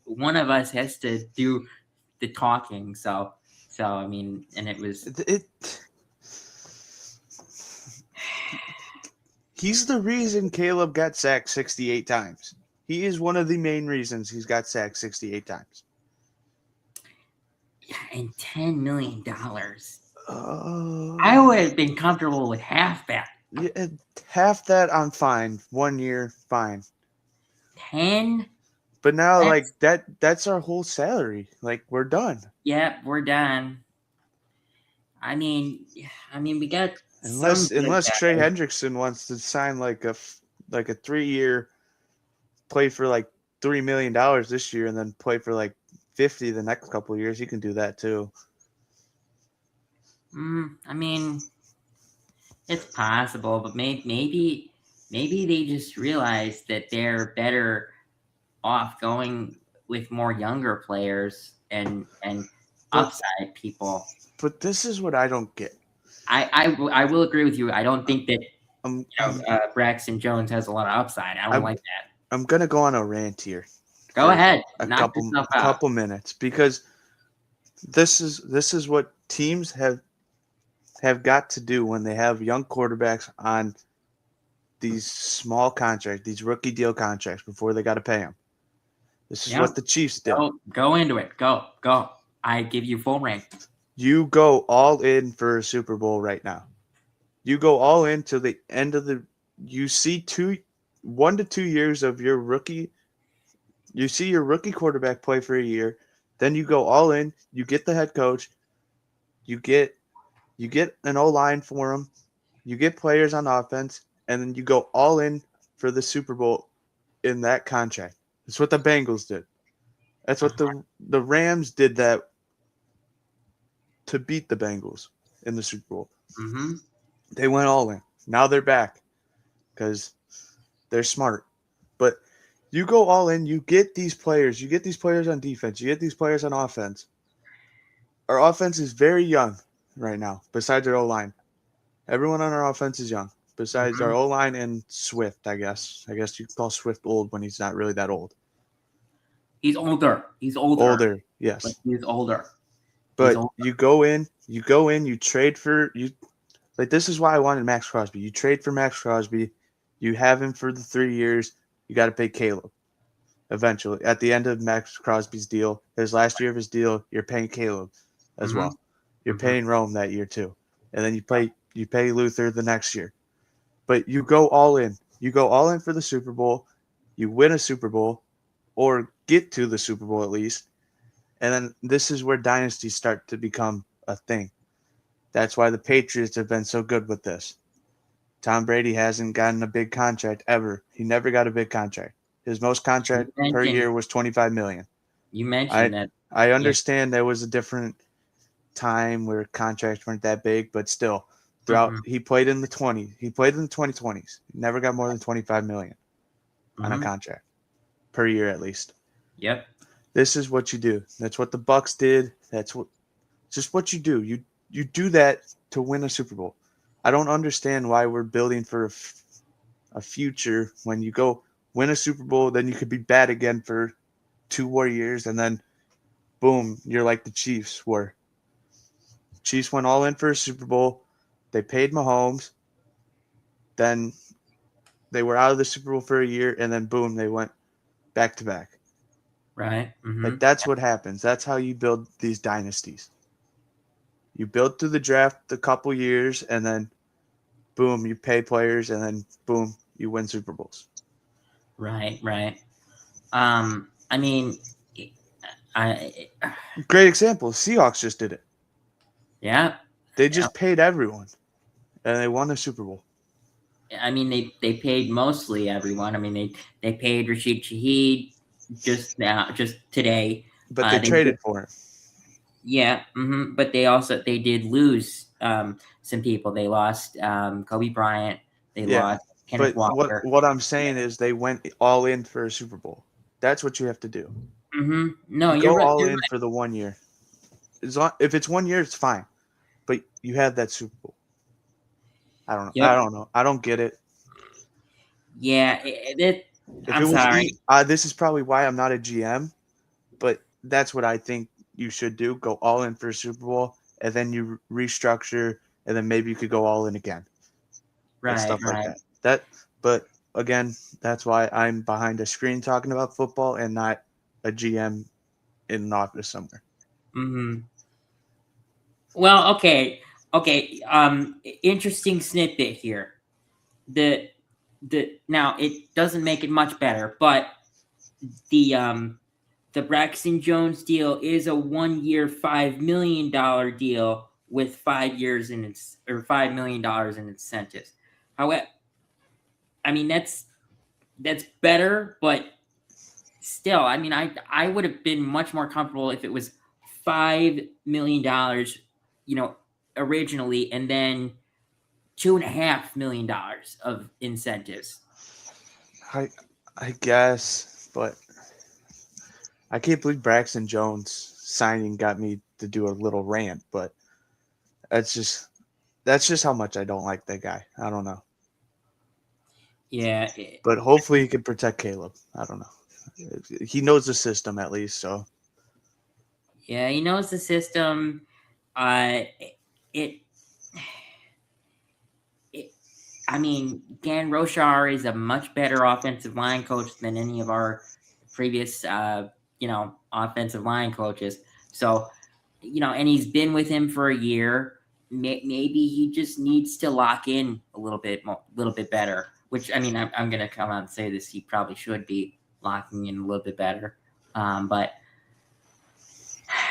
one of us has to do the talking. So I mean, and it was He's the reason Caleb got sacked 68 times. He is one of the main reasons he's got sacked 68 times. Yeah, and $10 million. I would have been comfortable with half that. Yeah, half that I'm fine. 1 year, fine. 10? But now, like, that's our whole salary. Like, we're done. Yep, we're done. I mean, we got unless Trey Hendrickson wants to sign like a 3-year, play for like $3 million this year, and then play for like 50 the next couple of years. He can do that too. I mean, it's possible, but maybe they just realize that they're better off going with more younger players and upside people. But this is what I don't get. I will agree with you. I don't think that Braxton Jones has a lot of upside. I don't like that. I'm gonna go on a rant here. Go ahead. A couple minutes, because this is what teams have got to do when they have young quarterbacks on these small contracts, these rookie deal contracts, before they got to pay them. This is what the Chiefs did. Go into it. Go. I give you full rank. You go all in for a Super Bowl right now. You go all in till the end of you see 1 to 2 years of your rookie. You see your rookie quarterback play for a year. Then you go all in. You get the head coach. You get an O-line for him. You get players on offense. And then you go all in for the Super Bowl in that contract. That's what the Bengals did. That's what the Rams did that to beat the Bengals in the Super Bowl. Mm-hmm. They went all in. Now they're back because they're smart. But you go all in. You get these players. You get these players on defense. You get these players on offense. Our offense is very young right now, besides our O-line. Everyone on our offense is young, besides our O-line and Swift, I guess. I guess you call Swift old when he's not really that old. He's older. Older, yes. But he's older. But you go in, you trade for you. Like, this is why I wanted Max Crosby. You trade for Max Crosby, you have him for the 3 years. You got to pay Caleb. Eventually, at the end of Max Crosby's deal, his last year of his deal, you're paying Caleb as well. You're paying Rome that year too, and then you pay Luther the next year. But you go all in. You go all in for the Super Bowl. You win a Super Bowl, or get to the Super Bowl at least. And then this is where dynasties start to become a thing. That's why the Patriots have been so good with this. Tom Brady hasn't gotten a big contract ever. He never got a big contract. His most contract per year was $25 million. You mentioned that. I understand there was a different time where contracts weren't that big, but still, throughout he played in the 20s. He played in the 2020s. He never got more than $25 million on a contract per year at least. Yep. This is what you do. That's what the Bucks did. That's just what you do. You do that to win a Super Bowl. I don't understand why we're building for a future when you go win a Super Bowl, then you could be bad again for 2 more years, and then boom, you're like the Chiefs were. Chiefs went all in for a Super Bowl. They paid Mahomes. Then they were out of the Super Bowl for a year, and then boom, they went back to back. Right. Like, that's what happens. That's how you build these dynasties. You build through the draft a couple years, and then boom, you pay players, and then boom, you win Super Bowls. Right. I mean, great example. Seahawks just did it. Yeah. They just paid everyone, and they won the Super Bowl. I mean, they paid mostly everyone. I mean, they paid Rashid Shaheed just today. But they traded for him. Yeah, but they did lose some people. They lost Kobe Bryant. They lost Kenneth Walker. What I'm saying is they went all in for a Super Bowl. That's what you have to do. No, you're right. Go all in for the 1 year. If it's 1 year, it's fine. but you had that Super Bowl. I don't know. Yep. I don't know. I don't get it. Yeah, I'm sorry. This is probably why I'm not a GM, but that's what I think you should do. Go all in for a Super Bowl, and then you restructure, and then maybe you could go all in again. Right, and stuff right. like that. But again, that's why I'm behind a screen talking about football and not a GM in an office somewhere. Mm-hmm. Well, okay. Interesting snippet here. Now it doesn't make it much better, but the Braxton Jones deal is a 1 year, $5 million deal with 5 years in $5 million in incentives. However, I mean that's better, but still, I mean, I would have been much more comfortable if it was $5 million, originally, and then $2.5 million of incentives. I guess, but I can't believe Braxton Jones signing got me to do a little rant, but that's just how much I don't like that guy. I don't know. Yeah. But hopefully he can protect Caleb. I don't know. He knows the system at least, so. Yeah, he knows the system. I mean, Dan Roshar is a much better offensive line coach than any of our previous, offensive line coaches. So, and he's been with him for a year. Maybe he just needs to lock in a little bit better. Which, I mean, I'm going to come out and say this. He probably should be locking in a little bit better. But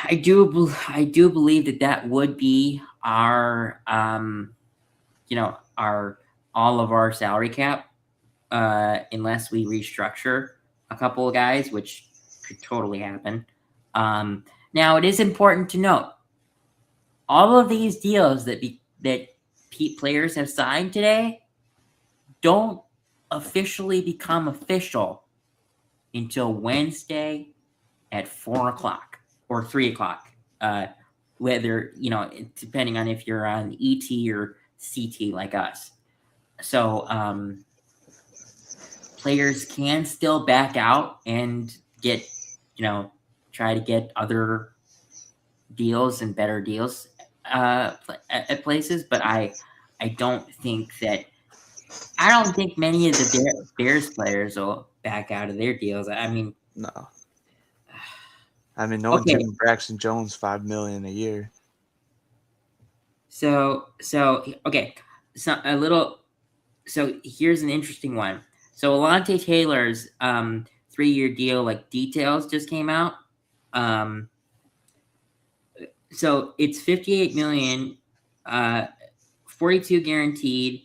I do believe that would be our, all of our salary cap, unless we restructure a couple of guys, which could totally happen. Now, it is important to note all of these deals that players have signed today don't officially become official until Wednesday at 4:00 or 3:00, whether, depending on if you're on ET or CT like us. So players can still back out and get, try to get other deals and better deals at places. But I don't think many of the Bears players will back out of their deals. I mean, no. I mean, no one's giving Braxton Jones $5 million a year. So here's an interesting one. So Alontae Taylor's 3-year deal, like, details just came out. So it's $58 million, 42 guaranteed,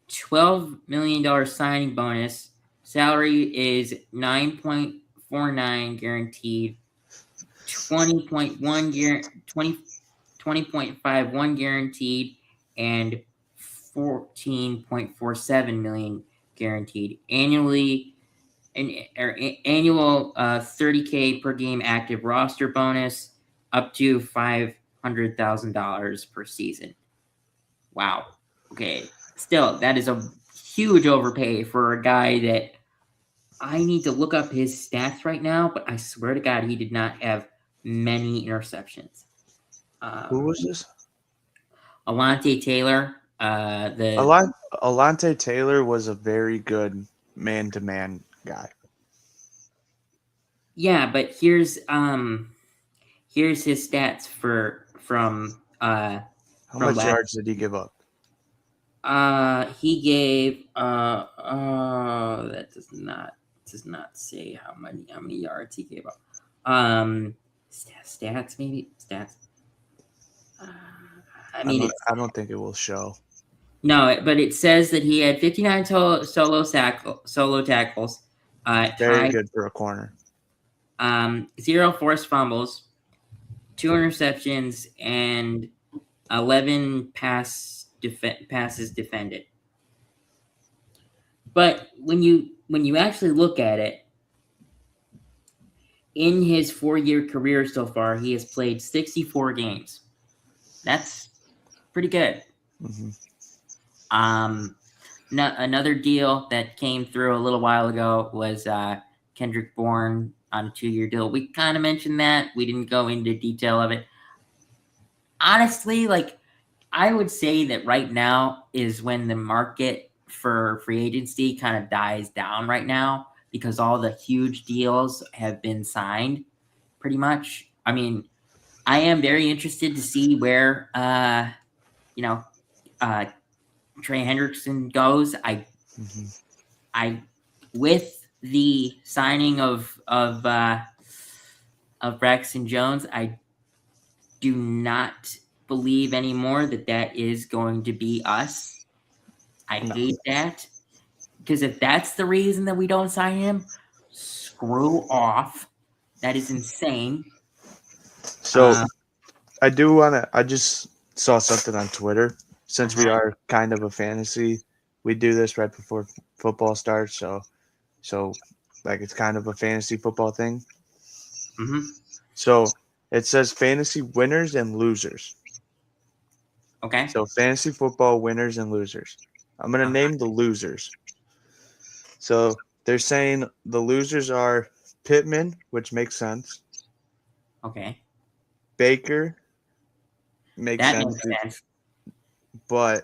$12 million signing bonus. Salary is 9.49 guaranteed, 20.51 guaranteed, and 14.47 million guaranteed annually. Annual $30K per game active roster bonus, up to $500,000 per season. Wow. Okay. Still, that is a huge overpay for a guy that I need to look up his stats right now, but I swear to God, he did not have many interceptions. Who was this? Alontae Taylor. Alontae Taylor was a very good man-to-man guy. Yeah, but here's his stats from how much yards did he give up? He gave that does not say how many yards he gave up. Stats. I don't think it will show. No, but it says that he had 59 solo tackles. Very good for a corner. 0 forced fumbles, 2 interceptions, and 11 passes defended. But when you actually look at it, in his 4-year career so far, he has played 64 games. That's pretty good. Mm-hmm. Another deal that came through a little while ago was Kendrick Bourne on a 2-year deal. We kind of mentioned that. We didn't go into detail of it. Honestly, like, I would say that right now is when the market for free agency kind of dies down right now because all the huge deals have been signed pretty much. I mean, I am very interested to see where, Trey Hendrickson goes. I with the signing of Braxton Jones, I do not believe anymore that is going to be us. I hate that, because if that's the reason that we don't sign him, screw off. That is insane. So I do want to. I just saw something on Twitter. Since we are kind of a fantasy, we do this right before football starts. So like it's kind of a fantasy football thing. Mm-hmm. So it says fantasy winners and losers. Okay. So fantasy football winners and losers. I'm going to name the losers. So they're saying the losers are Pittman, which makes sense. Okay. Baker makes That sense. makes sense. But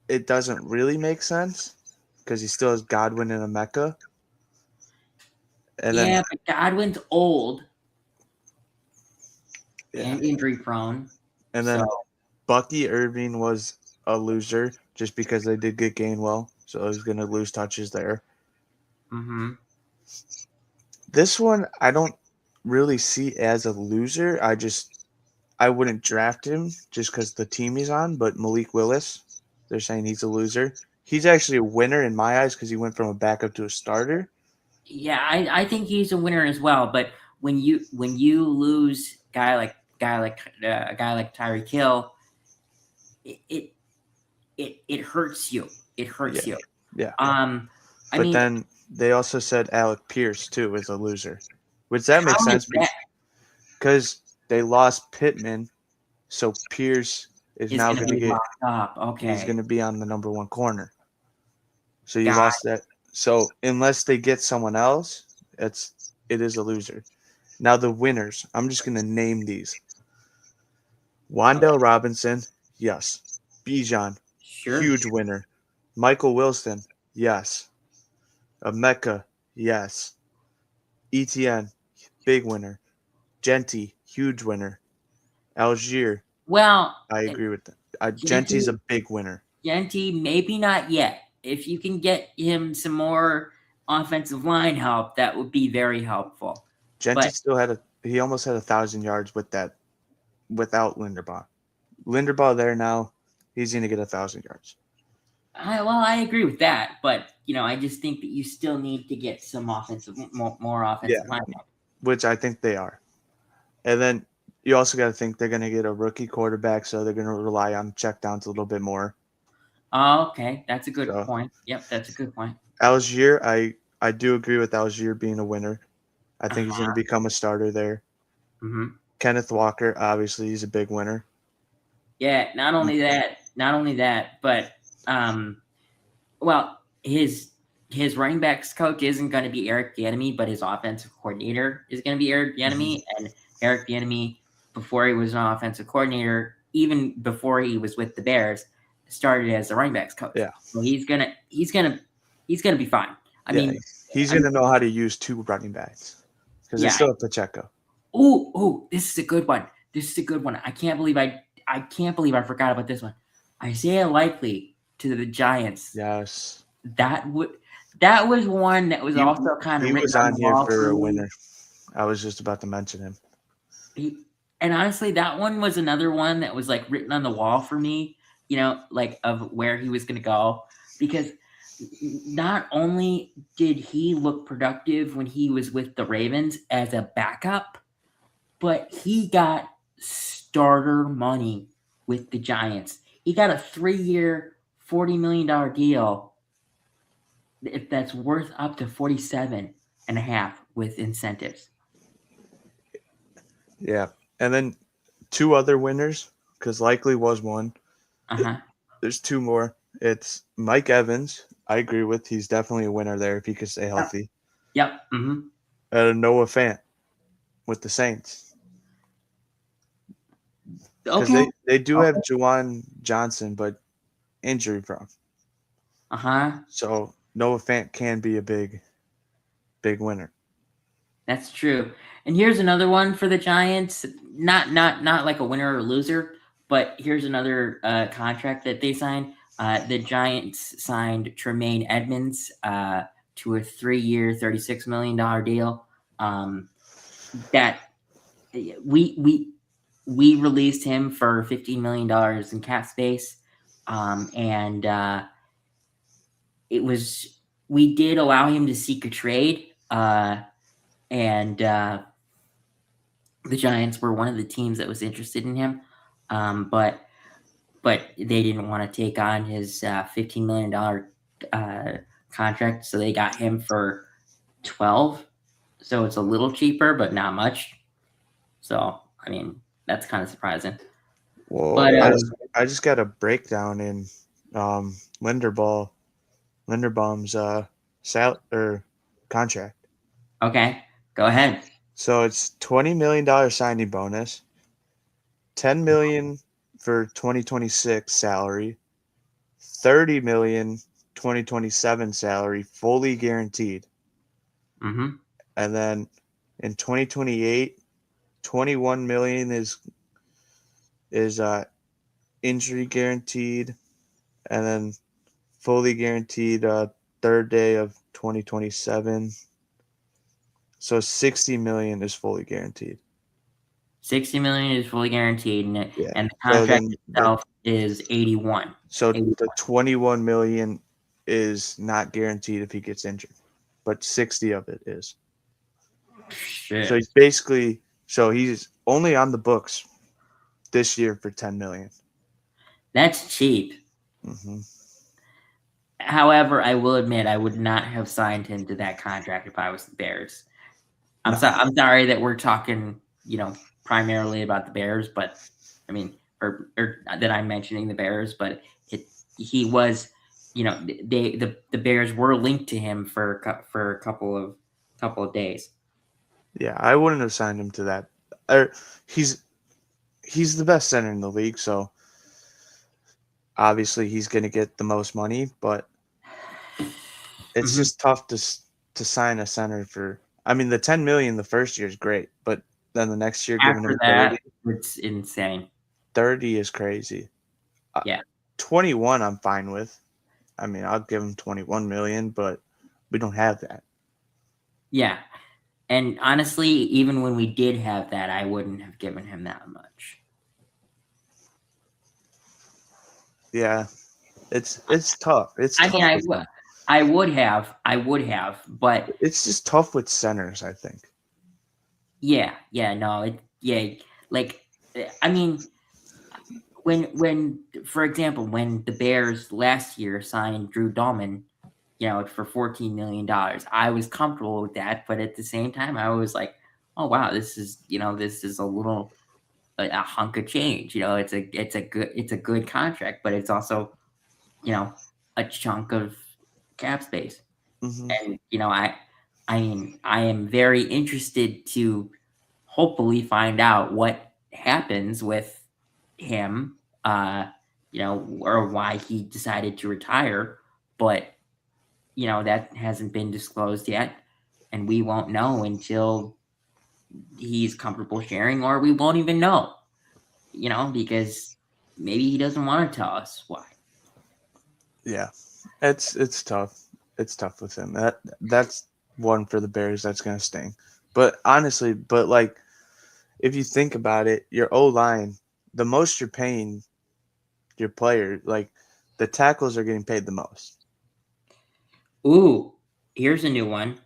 it doesn't really make sense because he still has Godwin and a Minkah. And but Godwin's old and injury prone. And then Bucky Irving was a loser just because they did get Gainwell, so he's going to lose touches there. Mm-hmm. This one I don't really see as a loser. I wouldn't draft him just because the team he's on, but Malik Willis, they're saying he's a loser. He's actually a winner in my eyes because he went from a backup to a starter. Yeah, I think he's a winner as well. But when you lose a guy like Tyreek Hill, it hurts you. It hurts you. Yeah. But then they also said Alec Pierce too is a loser, which that makes sense because they lost Pittman, so Pierce is now going to get locked up. Okay, he's going to be on the number 1 corner. So you lost that. So unless they get someone else, it is a loser. Now the winners, I'm just going to name these. Wan'Dale Robinson, yes. Bijan, huge winner. Michael Wilson, yes. Minkah, yes. ETN, big winner. Genty, huge winner. Algier, well, I agree with that. Genty's a big winner. Genty, maybe not yet. If you can get him some more offensive line help, that would be very helpful. Genty still he almost had 1,000 yards without Linderbaugh. Linderbaugh there now, he's going to get 1,000 yards. I agree with that, but I just think that you still need to get some more offensive line help, which I think they are. And then you also got to think they're going to get a rookie quarterback, so they're going to rely on checkdowns a little bit more. Oh, okay, that's a good point. Yep, that's a good point. Algier, I do agree with Algier being a winner. I think he's going to become a starter there. Mm-hmm. Kenneth Walker, obviously, he's a big winner. Yeah, not only that, but his running backs coach isn't going to be Eric Bieniemy, but his offensive coordinator is going to be Eric Bieniemy. And Eric Bieniemy, before he was an offensive coordinator, even before he was with the Bears, started as a running backs coach. Yeah, so he's gonna be fine. I mean, he's gonna know how to use 2 running backs because they still have Pacheco. Oh, this is a good one. I can't believe I forgot about this one. Isaiah Likely to the Giants. Yes, that was one that was also kind of he written was on here for a me. winner. I was just about to mention him. And honestly, that one was another one that was like written on the wall for me, like of where he was going to go, because not only did he look productive when he was with the Ravens as a backup, but he got starter money with the Giants. He got a 3-year, $40 million deal that's worth up to 47.5 with incentives. Yeah. And then 2 other winners, because likely was one. There's two more. It's Mike Evans. I agree with. He's definitely a winner there if he could stay healthy. Yep. Noah Fant with the Saints. Because Okay. they do have Juwan Johnson, but injury prone. So Noah Fant can be a big winner. That's true. And here's another one for the Giants. Not like a winner or loser, but here's another contract that they signed. The Giants signed Tremaine Edmonds to a 3-year, $36 million deal. That we released him for $15 million in cap space, and we did allow him to seek a trade, and the Giants were one of the teams that was interested in him, but they didn't want to take on his $15 million contract, so they got him for 12. So it's a little cheaper, but not much. So I mean, that's kind of surprising. Well, but I just got a breakdown in Linderbaum's contract. Okay, go ahead. So it's $20 million signing bonus, $10 million for 2026 salary, $30 million 2027 salary, fully guaranteed. Mm-hmm. And then in 2028, $21 million is injury guaranteed, and then fully guaranteed third day of 2027. So $60 million is fully guaranteed. $60 million is fully guaranteed, and the contract itself is 81. So the $21 million is not guaranteed if he gets injured, but 60 of it is. Shit. So he's only on the books this year for $10 million. That's cheap. Mm-hmm. However, I will admit I would not have signed him to that contract if I was the Bears. I'm sorry that we're talking, primarily about the Bears, but I mean, or that I'm mentioning the Bears, but he was, the Bears were linked to him for a couple of days. Yeah, I wouldn't have signed him to that. He's the best center in the league, so obviously he's going to get the most money, but it's just tough to sign a center for. I mean, the $10 million the first year is great, but then the next year giving him 30, it's insane. 30 is crazy. Yeah, 21 I'm fine with. I mean, I'll give him 21 million, but we don't have that. Yeah, and honestly, even when we did have that, I wouldn't have given him that much. Yeah, it's tough. I would have, but it's just tough with centers, I think. Yeah, like, I mean, when for example, when the Bears last year signed Drew Dalman, for $14 million, I was comfortable with that, but at the same time, I was like, oh wow, this is a little a hunk of change. It's a good contract, but it's also a chunk of cap space. Mm-hmm. And I am very interested to hopefully find out what happens with him, or why he decided to retire, but that hasn't been disclosed yet, and we won't know until he's comfortable sharing, or we won't even know, because maybe he doesn't want to tell us why. Yeah, it's tough. It's tough with him. That's one for the Bears that's gonna sting. But honestly, like, if you think about it, your O-line, the most you're paying your player, like, the tackles are getting paid the most. Ooh, here's a new one.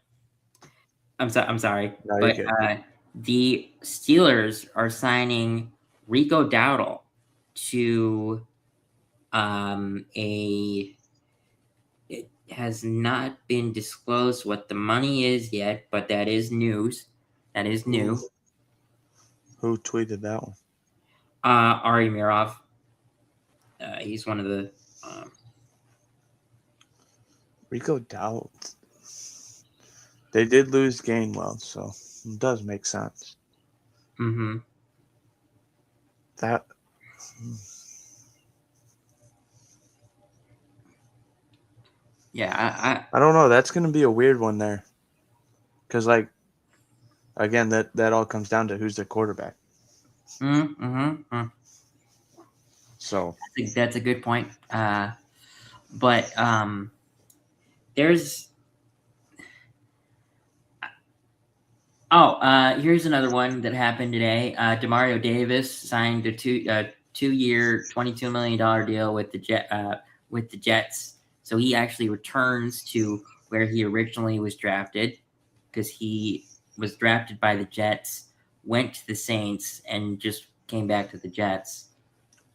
I'm sorry, No, but the Steelers are signing Rico Dowdle to it has not been disclosed what the money is yet, but that is news. That is new. Who tweeted that one? Ari Mirov. He's one of the. Rico Dowd. They did lose Gainwell, so it does make sense. Mm-hmm. That. Yeah, I don't know. That's going to be a weird one there. Because, like, again, that all comes down to who's the quarterback. So that's a good point. But there's. Here's another one that happened today. Demario Davis signed a two-year, $22 million deal with the Jets. So he actually returns to where he originally was drafted, because he was drafted by the Jets, went to the Saints, and just came back to the Jets.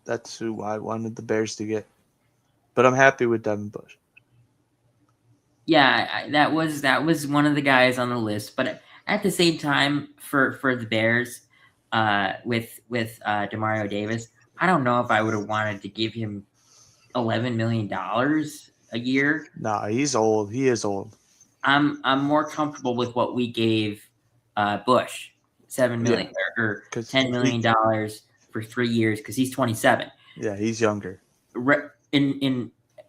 that's who I wanted the Bears to get. But I'm happy with Devin Bush. Yeah, that was one of the guys on the list. But at the same time, for the Bears, with Demario Davis, I don't know if I would have wanted to give him $11 million a year. Nah, he's old. He is old. I'm more comfortable with what we gave Bush, $7 million or $10 million for 3 years, because he's 27. Yeah, he's younger.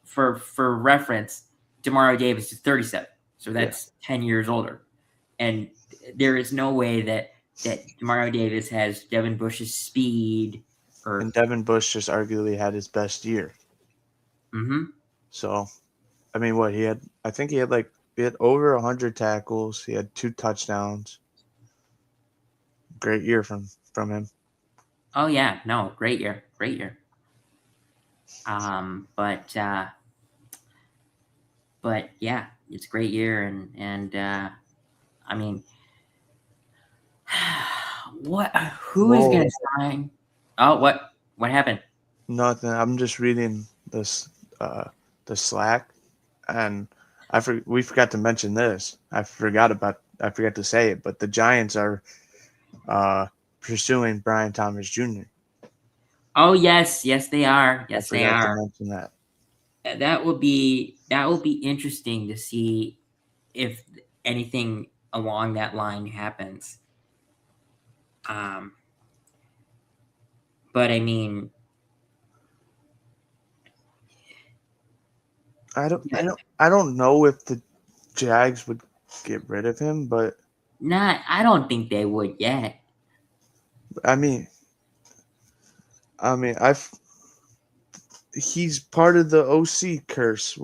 For reference, Demario Davis is 37, so that's 10 years older, and there is no way that Demario Davis has Devin Bush's speed. And Devin Bush just arguably had his best year. Mm-hmm. So, I mean, what he had? I think he had over 100 tackles. He had 2 touchdowns. Great year from him. Oh yeah, no, great year. But yeah, it's a great year, and I mean, who is going to sign? Oh, what happened? Nothing. I'm just reading this the Slack, and we forgot to mention this. I forgot to say it, but the Giants are pursuing Brian Thomas Jr. Oh yes, they are. Yes, they are. I forgot to mention that. That will be interesting to see if anything along that line happens. But I mean, I don't know if the Jags would get rid of him, but I don't think they would yet. I mean, he's part of the OC curse.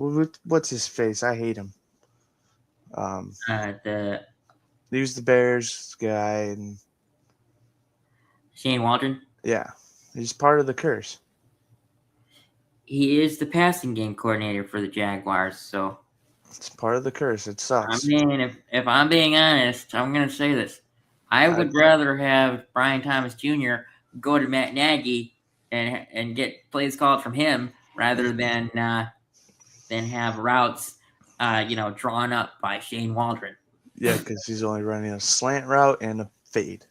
What's his face? I hate him. He was the Bears guy, and Shane Waldron. Yeah, he's part of the curse. He is the passing game coordinator for the Jaguars, so it's part of the curse. It sucks. I mean, if I'm being honest, I'm going to say this. I would rather have Brian Thomas Jr. go to Matt Nagy and get plays called from him rather than have routes, drawn up by Shane Waldron. Yeah, because he's only running a slant route and a fade.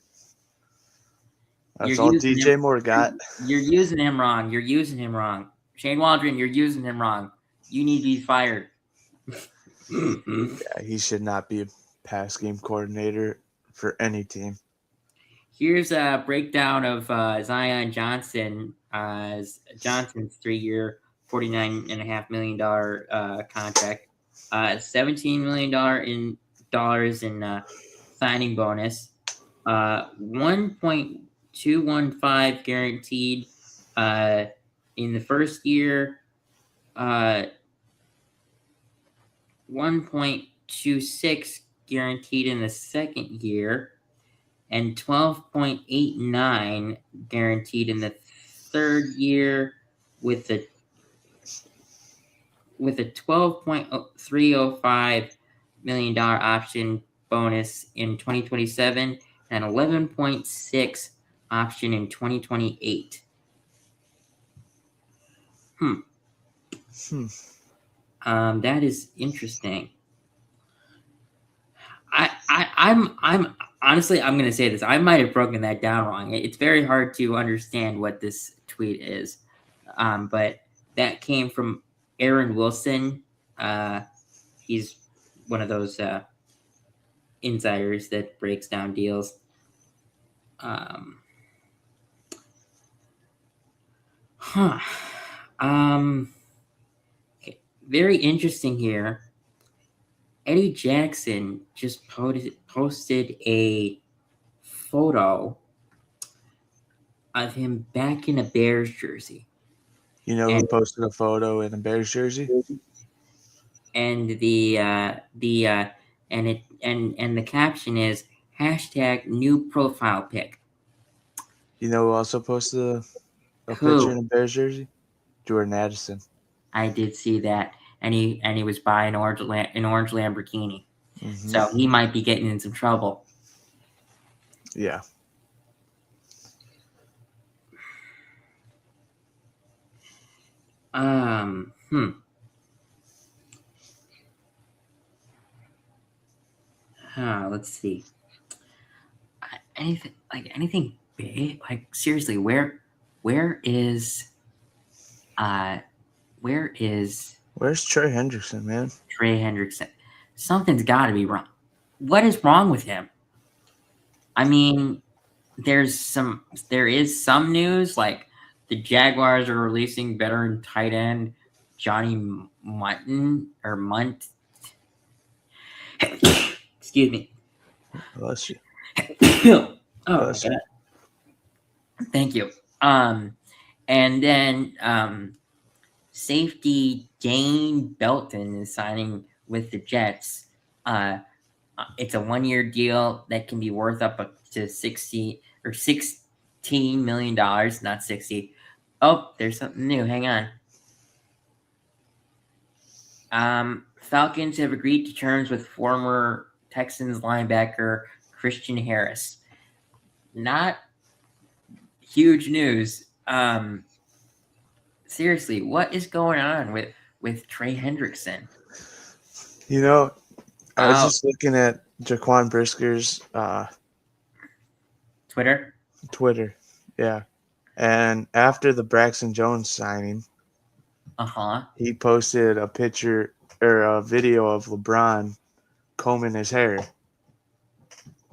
That's all DJ Moore got. You're using him wrong. Shane Waldron, you're using him wrong. You need to be fired. Yeah, he should not be a pass game coordinator for any team. Here's a breakdown of Zion Johnson. Johnson's 3-year, $49.5 million contract. $17 million in signing bonus. 1.215 guaranteed in the first year. 1.26 guaranteed in the second year, and 12.89 guaranteed in the third year, with a $12.305 million option bonus in 2027 and 11.6 option in 2028. I'm honestly, I'm going to say this. I might have broken that down wrong. It's very hard to understand what this tweet is. But that came from Aaron Wilson. He's one of those insiders that breaks down deals. Okay. Very interesting here. Eddie Jackson just posted a photo of him back in a Bears jersey. You know who posted a photo in a Bears jersey? And the caption is #new profile pic. You know who also posted a picture in a Bears jersey? Jordan Addison. I did see that, and he was buying an orange Lamborghini, so he might be getting in some trouble. Yeah. Let's see. Anything big? Like seriously, where's Trey Hendrickson, man? Trey Hendrickson. Something's got to be wrong. What is wrong with him? I mean, there is some news, like the Jaguars are releasing veteran tight end Johnny Munt. Excuse me. Bless you. Oh, Bless you. Thank you. And then safety Dane Belton is signing with the Jets. It's a 1-year deal that can be worth up to $16 million, not 60. Oh, there's something new. Hang on. Falcons have agreed to terms with former Texans linebacker Christian Harris. Not huge news. Seriously, what is going on with Trey Hendrickson? You know, I was just looking at Jaquan Brisker's Twitter, yeah. And after the Braxton Jones signing, he posted a picture or a video of LeBron combing his hair.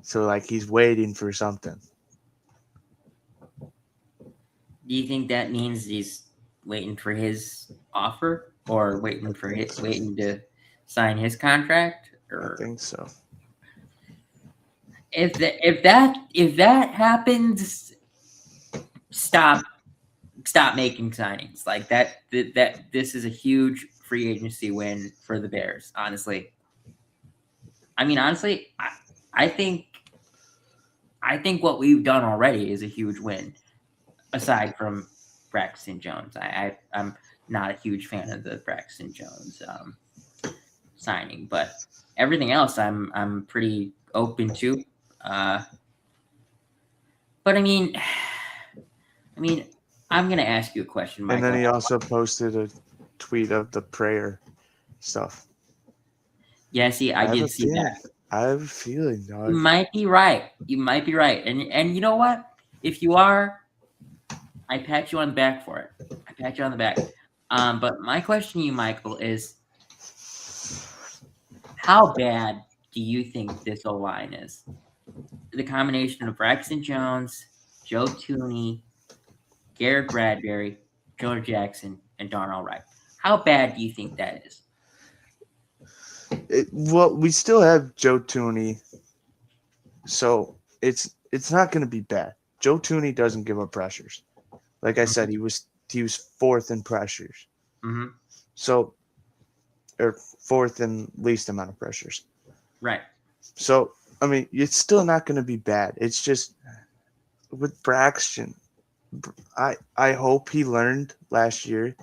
So, like, he's waiting for something. Do you think that means he's waiting for his offer, or waiting to sign his contract? Or... I think so. If that happens, stop making signings like that. That this is a huge free agency win for the Bears. Honestly, I think what we've done already is a huge win. Aside from Braxton Jones, I'm not a huge fan of the Braxton Jones signing, but everything else I'm pretty open to. But I mean, I'm gonna ask you a question, Michael. And then he also posted a tweet of the prayer stuff. Yeah, see, I did see that. I have a feeling, dog. You might be right. And you know what? If you are, I pat you on the back for it. But my question to you, Michael, is how bad do you think this O-line is? The combination of Braxton Jones, Joe Thuney, Garrett Bradbury, Jonah Jackson, and Darnell Wright. How bad do you think that is? Well, we still have Joe Thuney, so it's not going to be bad. Joe Thuney doesn't give up pressures. Like I said, he was fourth in pressures. So, or fourth in least amount of pressures. Right. So, I mean, it's still not going to be bad. It's just with Braxton, I hope he learned last year.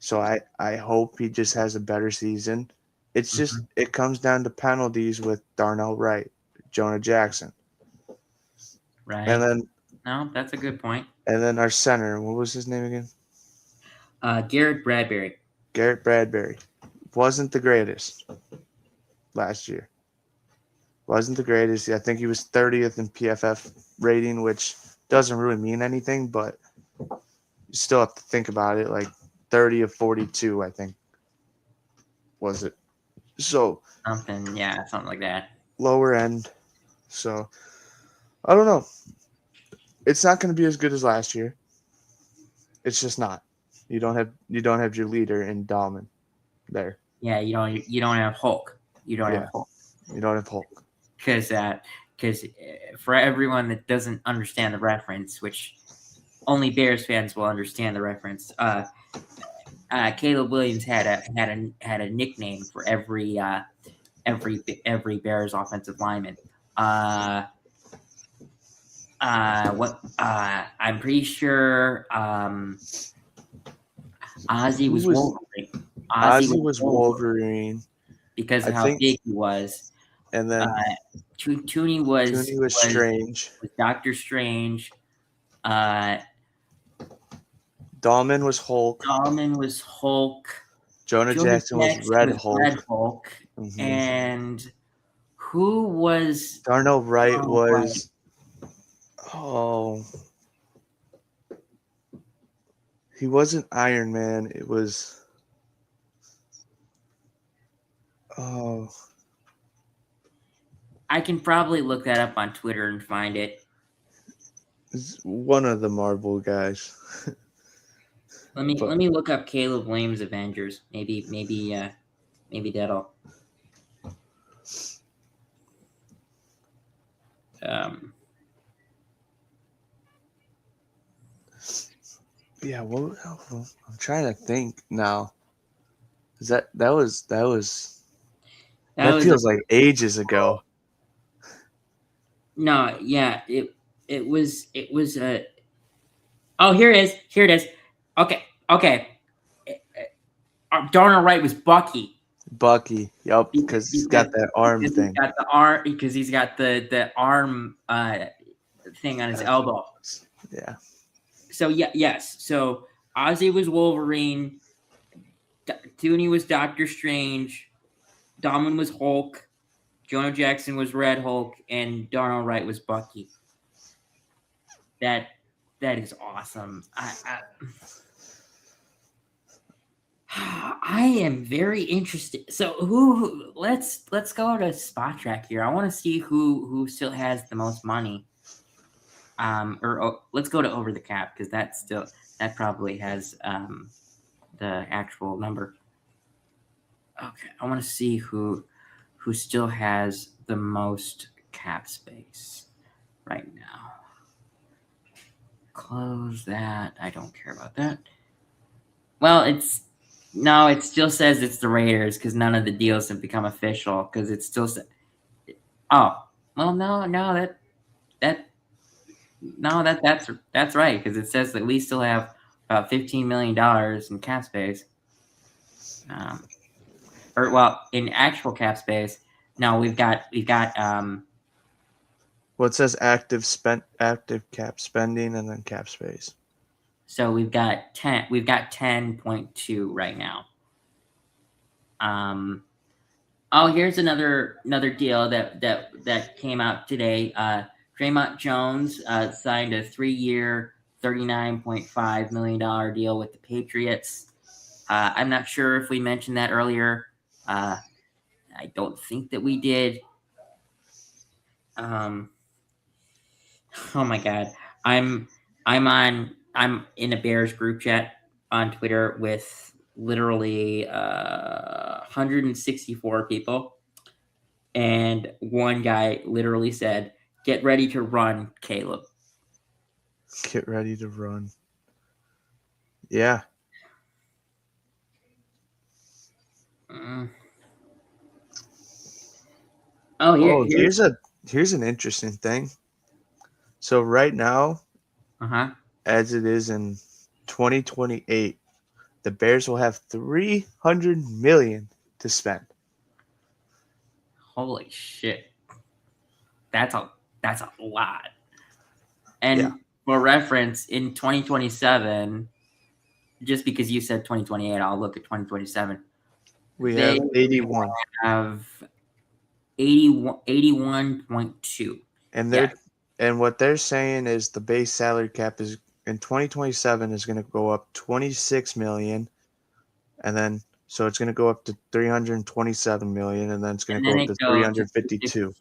So I hope he just has a better season. It's just it comes down to penalties with Darnell Wright, Jonah Jackson. Right. And then no, that's a good point. And then our center, what was his name again? Garrett Bradbury. Wasn't the greatest last year. Wasn't the greatest. I think he was 30th in PFF rating, which doesn't really mean anything, but you still have to think about it. Like 30 of 42, I think, was it? So something like that. Lower end. So I don't know. It's not going to be as good as last year. It's just not. You don't have your leader in Dahlman there. Yeah, you don't have Hulk. You don't have Hulk. You don't have Hulk. Because for everyone that doesn't understand the reference, which only Bears fans will understand the reference, Caleb Williams had a nickname for every Bears offensive lineman. I'm pretty sure Ozzy was Wolverine. Ozzy was Wolverine because of how big he was. And then Tooney was Strange. Was Doctor Strange. Dahlman was Hulk. Jonah Jackson was Red Hulk. Mm-hmm. And who was Darnell Wright was he wasn't Iron Man. It was I can probably look that up on Twitter and find it. It's one of the Marvel guys. Let me look up Caleb Williams Avengers. Maybe that'll. Yeah, well, I'm trying to think now. That feels like ages ago. No, yeah, it was oh, here it is. Okay. Darnell Wright was Bucky. Yep, because he's got that arm thing. Because he's got the arm thing on his elbow. Yeah. So yes. So Ozzy was Wolverine. Tooney was Doctor Strange. Dahlman was Hulk. Jonah Jackson was Red Hulk, and Darnell Wright was Bucky. That is awesome. I am very interested. So let's go to Spot Track here. I want to see who still has the most money. Let's go to Over the Cap because that probably has the actual number. Okay, I want to see who still has the most cap space right now. Close that. I don't care about that. Well, it still says it's the Raiders because none of the deals have become official because it still says. Oh, well, that's right because it says that we still have about $15 million in cap space. In actual cap space, no, we've got. Well, it says active cap spending and then cap space. So we've got 10. We've got 10.2 right now. Here's another deal that came out today. Draymond Jones signed a 3-year, $39.5 million deal with the Patriots. I'm not sure if we mentioned that earlier. I don't think that we did. Oh my God, I'm in a Bears group chat on Twitter with literally 164 people, and one guy literally said, "Get ready to run, Caleb." Get ready to run. Yeah. Here's an interesting thing. So right now, as it is in 2028, the Bears will have $300 million to spend. Holy shit! That's a lot. And for reference, in 2027, just because you said 2028, I'll look at 2027. We have 81. 81.2. And Yeah. and what they're saying is the base salary cap is in 2027 is going to go up 26 million, and then so it's going to go up to 327 million, and then it's going to go up to 352.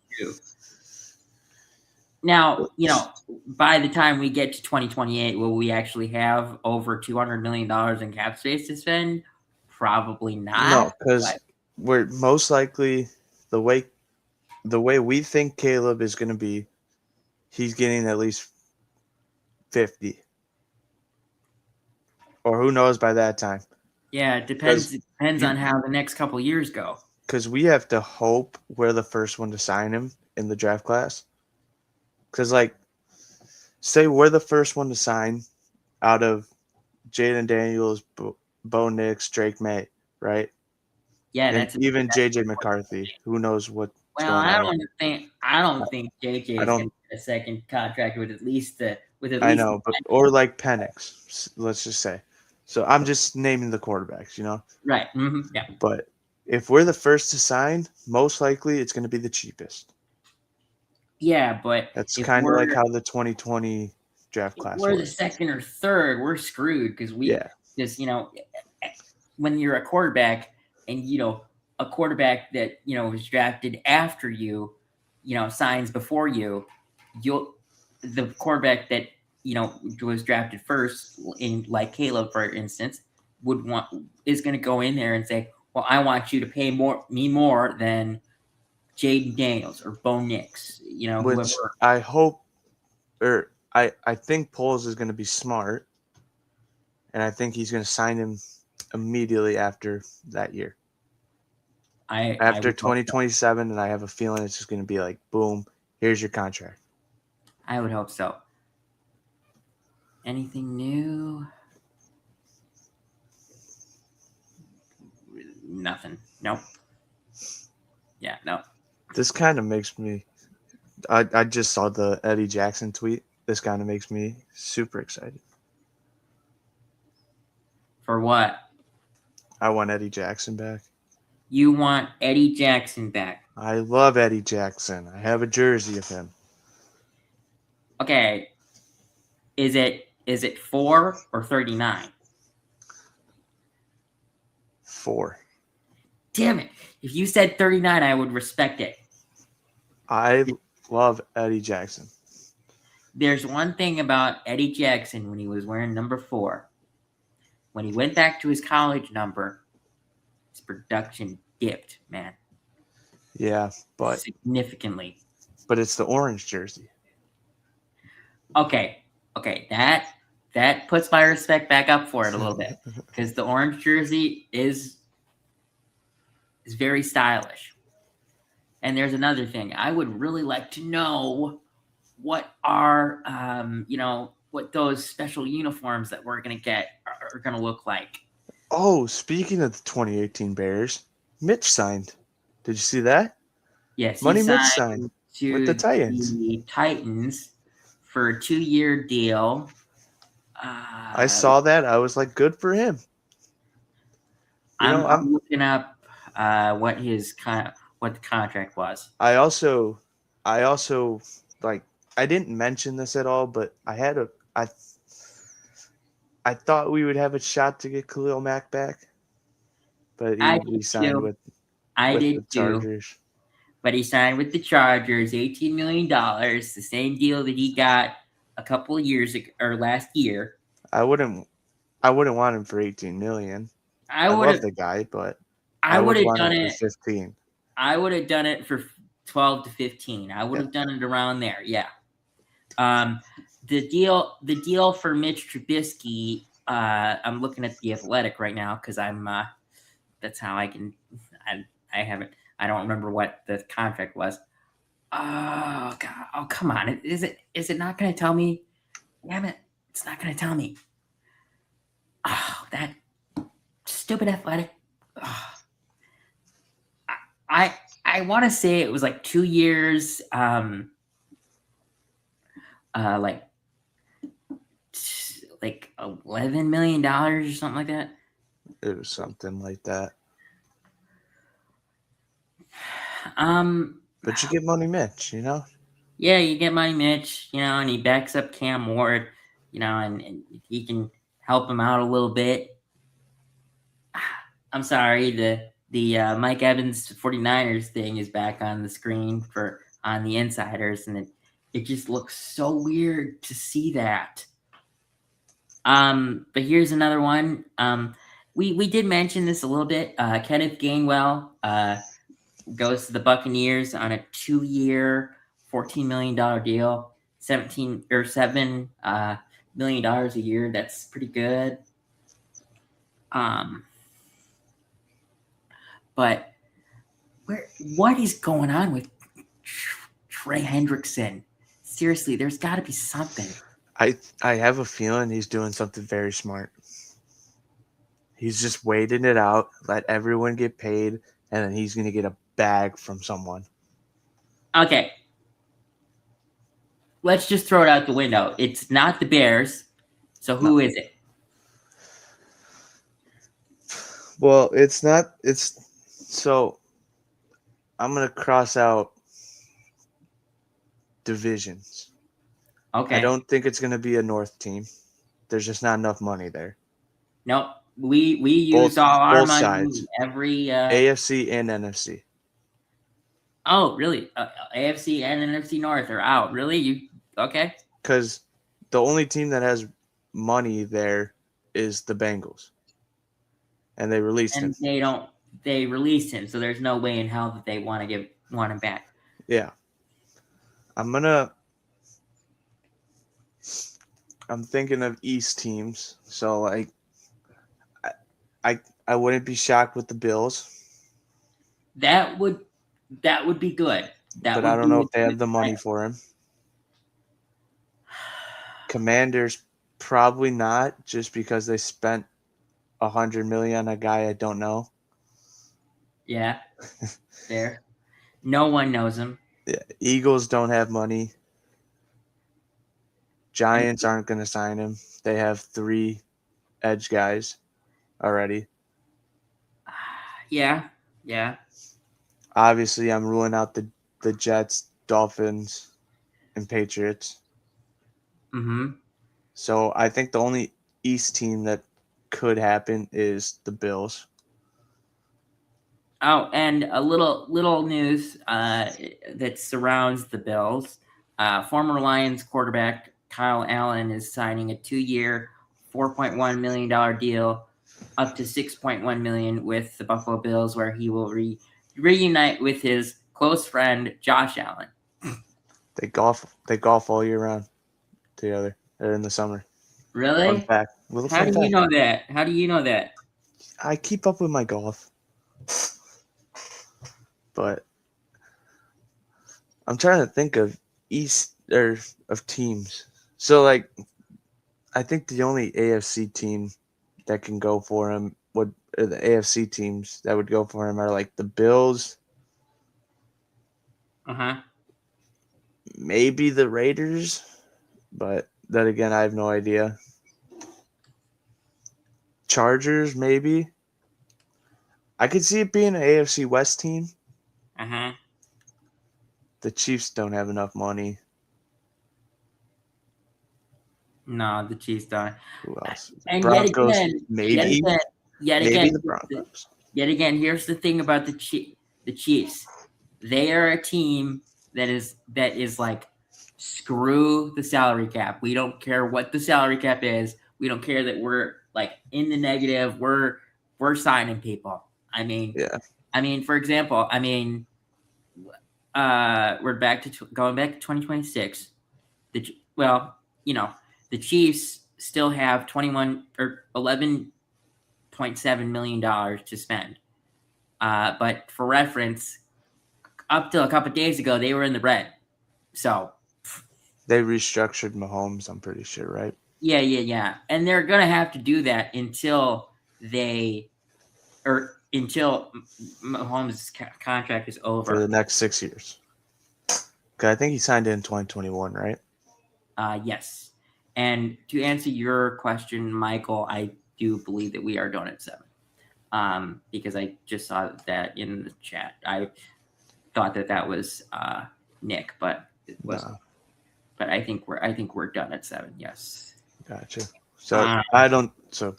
Now, by the time we get to 2028, will we actually have over $200 million in cap space to spend? Probably not. No, because we're most likely the way we think Caleb is going to be, he's getting at least 50, or who knows by that time. Yeah, it depends. It depends on how the next couple years go. Because we have to hope we're the first one to sign him in the draft class. Because, like, say we're the first one to sign out of Jaden Daniels, Bo Nix, Drake May, right? Yeah, and even JJ McCarthy. Who knows what's going on? I don't think JJ is going to get a second contract with at least. I know, but or like Penix, let's just say. So I'm just naming the quarterbacks, Right. Mm-hmm. Yeah. But if we're the first to sign, most likely it's going to be the cheapest. Yeah, but that's kind of like how the 2020 draft class was. We're the second or third, we're screwed because when you're a quarterback and a quarterback that was drafted after you, signs before you, the quarterback that was drafted first, in like Caleb, for instance, is going to go in there and say, well, I want you to pay me more than Jaden Daniels or Bo Nix, Which whoever. I hope, or I think Poles is going to be smart, and I think he's going to sign him immediately after that year. After 2027, and I have a feeling it's just going to be like, boom, here's your contract. I would hope so. Anything new? Nothing. Nope. Yeah, no. This kind of makes me I just saw the Eddie Jackson tweet. This kind of makes me super excited. For what? I want Eddie Jackson back. You want Eddie Jackson back? I love Eddie Jackson. I have a jersey of him. Okay. Is it 4 or 39? 4. Damn it. If you said 39, I would respect it. I love Eddie Jackson. There's one thing about Eddie Jackson when he was wearing number 4. When he went back to his college number, his production dipped, man. Yeah, but significantly. But it's the orange jersey. Okay. That puts my respect back up for it a little bit, because the orange jersey is very stylish. And there's another thing. I would really like to know what are what those special uniforms that we're gonna get are gonna look like. Oh, speaking of the 2018 Bears, Mitch signed. Did you see that? Yes, Mitch signed with the Titans. The Titans for a 2-year deal. I saw that. I was like, good for him. I'm looking up what the contract was. I also like, I didn't mention this at all, but I thought we would have a shot to get Khalil Mack back, but he signed with the Chargers. But he signed with the Chargers, $18 million, the same deal that he got a couple of years ago, or last year. I wouldn't want him for $18 million. I love the guy, but I would have done it for 15. I would have done it for 12 to 15. I would have done it around there. Yeah. The deal for Mitch Trubisky. I'm looking at the Athletic right now because I'm. That's how I can. I haven't. I don't remember what the contract was. Oh God! Oh come on! Is it not going to tell me? Damn it! It's not going to tell me. Oh, that stupid Athletic. Oh. I want to say it was like 2 years. Like $11 million or something like that. It was something like that. But you get Money Mitch, Yeah, you get Money Mitch, and he backs up Cam Ward, and he can help him out a little bit. I'm sorry, the Mike Evans 49ers thing is back on the screen on the insiders, and it just looks so weird to see that. But here's another one. We did mention this a little bit. Kenneth Gainwell goes to the Buccaneers on a 2-year, $14 million deal, $7 million a year. That's pretty good. But what is going on with Trey Hendrickson? Seriously, there's got to be something. I have a feeling he's doing something very smart. He's just waiting it out, let everyone get paid, and then he's going to get a bag from someone. Okay. Let's just throw it out the window. It's not the Bears. So who is it? Well, it's not. So I'm going to cross out divisions. Okay. I don't think it's going to be a North team. There's just not enough money there. Nope. We used all our money sides. every AFC and NFC. Oh, really? AFC and NFC North are out. Really? Okay? Because the only team that has money there is the Bengals, and they released him. They released him, so there's no way in hell that they want him back. Yeah. I'm thinking of East teams, so like I wouldn't be shocked with the Bills. That would be good. But I don't know if they have the money for him. Commanders probably not, just because they spent $100 million on a guy I don't know. Yeah, fair. No one knows him. Yeah. Eagles don't have money. Giants aren't going to sign him. They have 3 edge guys already. Yeah. Obviously, I'm ruling out the Jets, Dolphins, and Patriots. Mm-hmm. So I think the only East team that could happen is the Bills. Oh, and a little news that surrounds the Bills. Former Lions quarterback Kyle Allen is signing a 2-year, $4.1 million deal, up to $6.1 million with the Buffalo Bills, where he will reunite with his close friend Josh Allen. They golf all year round together. They're in the summer. Really? Fun fact. How do you know that? How do you know that? I keep up with my golf. But I'm trying to think of of teams. So like I think the only AFC team that can go for him the AFC teams that would go for him are like the Bills. Uh-huh. Maybe the Raiders, but then again I have no idea. Chargers, maybe. I could see it being an AFC West team. Uh-huh. The Chiefs don't have enough money. No, the Chiefs don't. Who else? And Broncos, yet again, the Broncos. Yet again, here's the thing about the Chiefs. They are a team that is like, screw the salary cap. We don't care what the salary cap is. We don't care that we're like in the negative. We're signing people. I mean, for example, we're going back to 2026. The Chiefs still have $11.7 million to spend. But for reference, up till a couple of days ago, they were in the red. So they restructured Mahomes, I'm pretty sure, right? Yeah. And they're gonna have to do that until Mahomes' contract is over for the next 6 years. Okay, I think he signed in 2021, right? Yes. And to answer your question, Michael, I do believe that we are done at 7. Because I just saw that in the chat. thought that was Nick, but it was. No. But I think we're done at 7. Yes. Gotcha. So So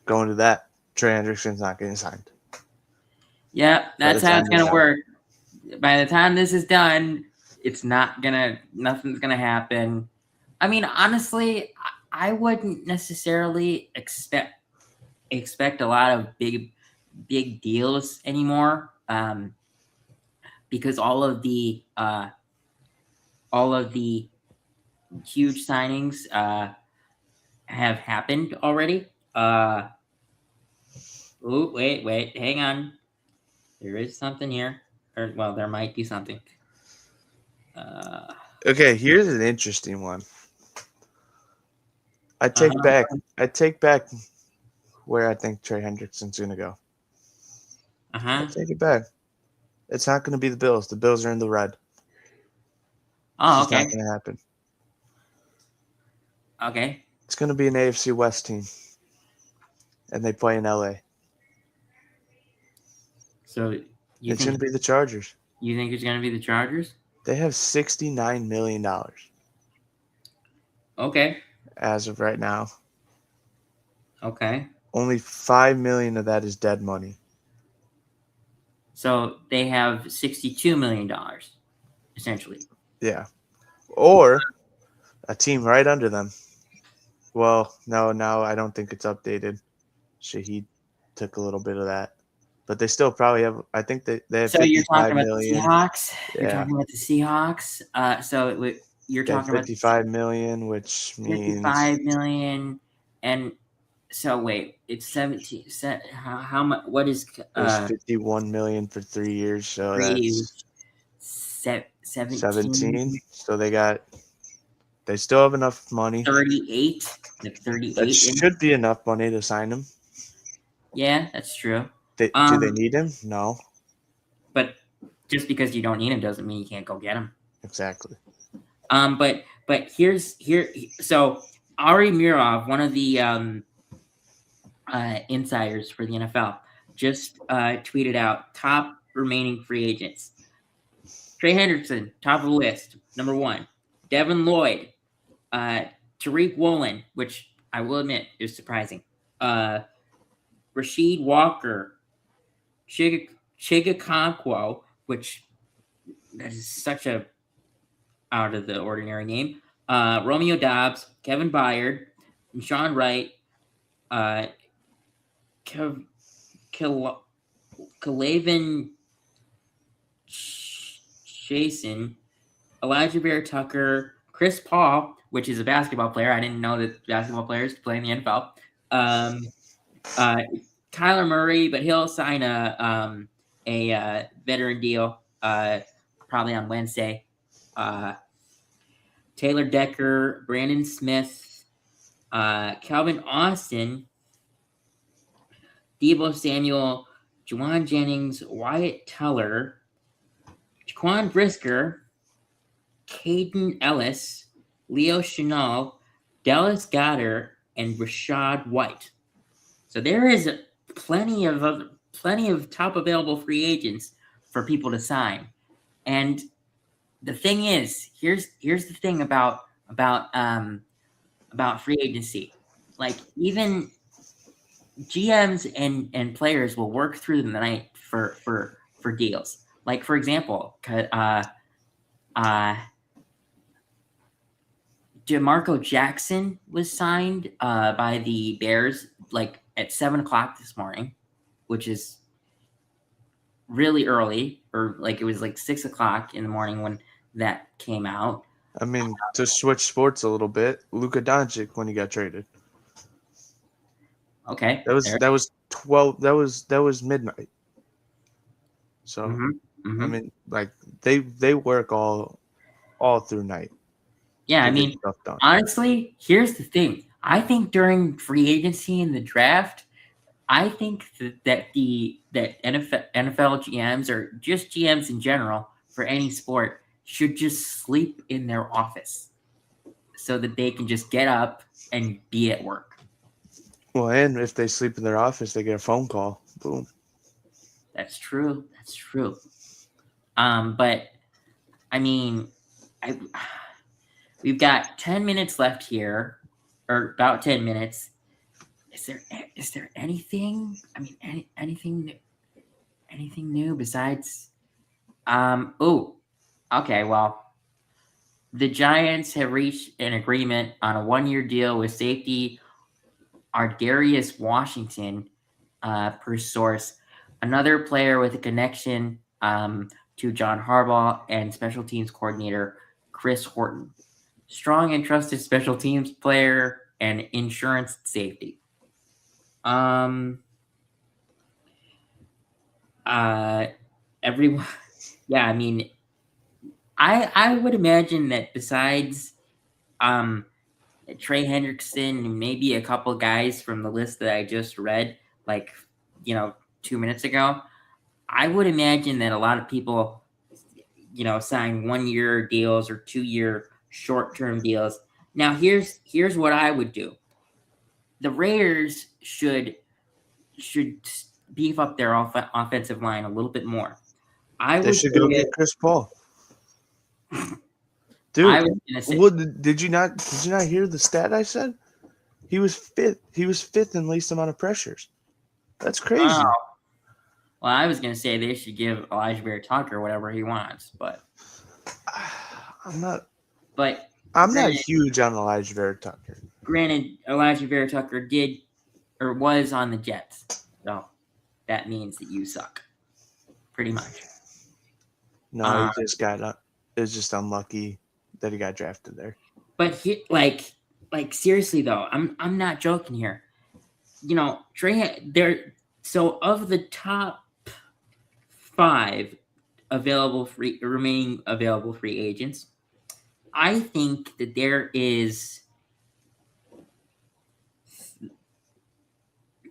going to that, Trey Hendrickson's not getting signed. Yeah, that's how it's gonna work. By the time this is done, nothing's gonna happen. I mean, honestly, I wouldn't necessarily expect a lot of big deals anymore, because all of the huge signings have happened already. Wait, hang on. There is something here. Well, there might be something. Okay, here's an interesting one. I take back where I think Trey Hendrickson's going to go. I take it back. It's not going to be the Bills. The Bills are in the red. Oh, okay. It's not going to happen. Okay. It's going to be an AFC West team, and they play in LA. So it's going to be the Chargers. You think it's going to be the Chargers? They have $69 million. Okay. As of right now. Okay. Only $5 million of that is dead money. So they have $62 million, essentially. Yeah. Or a team right under them. Well, no, I don't think it's updated. Shaheed took a little bit of that. But they still probably have, I think they have so you're talking about million. The Seahawks? Yeah. You're talking about the Seahawks? So you're talking about $55 million, which means $55 million. And so wait, it's 17. How much? What is? There's $51 million for 3 years, so that's 17. So they still have enough money. 38. That should be enough money to sign him. Yeah, that's true. Do they need him? No. But just because you don't need him doesn't mean you can't go get him. Exactly. But so Ari Mirov, one of the insiders for the NFL, just tweeted out top remaining free agents. Trey Hendrickson, top of the list, number 1. Devin Lloyd, Tariq Woolen, which I will admit is surprising. Rasheed Walker, Chigakonkwo, which that is such a out of the ordinary name. Romeo Dobbs, Kevin Byard, Sean Wright, Kalavin Jason, Elijah Bear Tucker, Chris Paul, which is a basketball player. I didn't know that basketball players play in the NFL. Kyler Murray, but he'll sign a veteran deal probably on Wednesday. Taylor Decker, Brandon Smith, Calvin Austin, Deebo Samuel, Juwan Jennings, Wyatt Teller, Jaquan Brisker, Caden Ellis, Leo Chenal, Dallas Goedert, and Rashad White. So there is plenty of top available free agents for people to sign. And the thing is, here's the thing about free agency. Like, even GMs and players will work through the night for deals. Like, for example, DeMarco Jackson was signed by the Bears like at 7:00 this morning, which is really early, or like it was like 6:00 in the morning when that came out. I mean, to switch sports a little bit, Luka Doncic when he got traded. Okay, that was 12. That was midnight. So I mean, like they work all through night. Yeah, I mean, honestly, here's the thing. I think during free agency and the draft, I think that NFL GMs, or just GMs in general for any sport, should just sleep in their office so that they can just get up and be at work. Well, and if they sleep in their office, they get a phone call. Boom. That's true. But I mean, we've got 10 minutes left here, or about 10 minutes. Is there anything? I mean, anything new besides? Oh, okay. Well, the Giants have reached an agreement on a 1-year deal with safety Ardarius Washington, per source. Another player with a connection to John Harbaugh and special teams coordinator Chris Horton. Strong and trusted special teams player and insurance safety. Everyone, yeah, I mean, I would imagine that besides Trey Hendrickson and maybe a couple guys from the list that I just read, 2 minutes ago, I would imagine that a lot of people, sign 1-year deals or 2-year short-term deals. Now, here's what I would do. The Raiders should beef up their offensive line a little bit more. They should go get Chris Paul. Dude, did you not hear the stat I said? He was fifth in least amount of pressures. That's crazy. Wow. Well, I was gonna say they should give Elijah Vera Tucker whatever he wants, but I'm not huge on Elijah Vera Tucker. Granted, Elijah Vera Tucker did or was on the Jets, so that means that you suck, pretty much. No, he just got up. It was just unlucky that he got drafted there. But seriously though, I'm not joking here. So of the top 5 remaining available free agents, I think that there is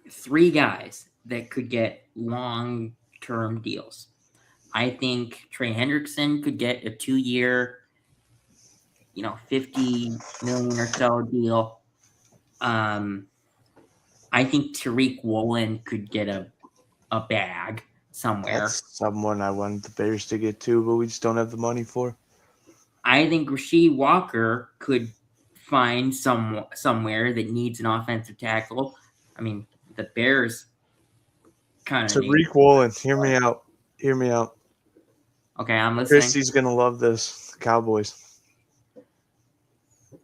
3 guys that could get long-term deals. I think Trey Hendrickson could get a 2-year, $50 million or so deal. I think Tariq Woolen could get a bag somewhere. That's someone I wanted the Bears to get too, but we just don't have the money for. I think Rasheed Walker could find somewhere that needs an offensive tackle. I mean, the Bears kind of. Tariq Woolen, hear me out. Okay, I'm listening. Christy's gonna love this. Cowboys.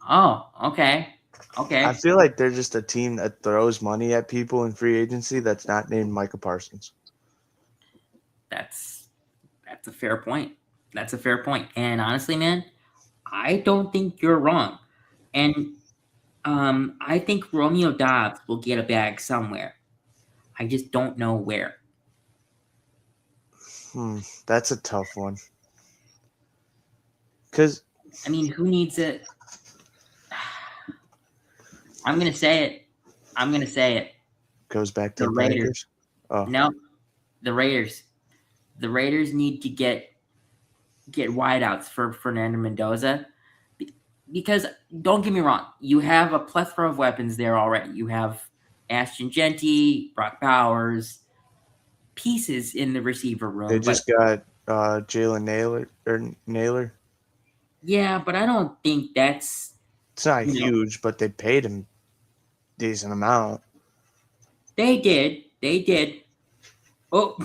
Oh, okay. I feel like they're just a team that throws money at people in free agency that's not named Micah Parsons. That's a fair point. And honestly, man, I don't think you're wrong. And I think Romeo Doubs will get a bag somewhere. I just don't know where. That's a tough one. Because I mean, who needs it? I'm gonna say it. Goes back to the Raiders. Oh. No, the Raiders. The Raiders need to get wideouts for Fernando Mendoza, because don't get me wrong, you have a plethora of weapons there already. You have Ashton Genty, Brock Bowers, pieces in the receiver room. They just got Jalen Naylor. Yeah, but I don't think that's. It's not huge, but they paid him decent amount. They did. Oh,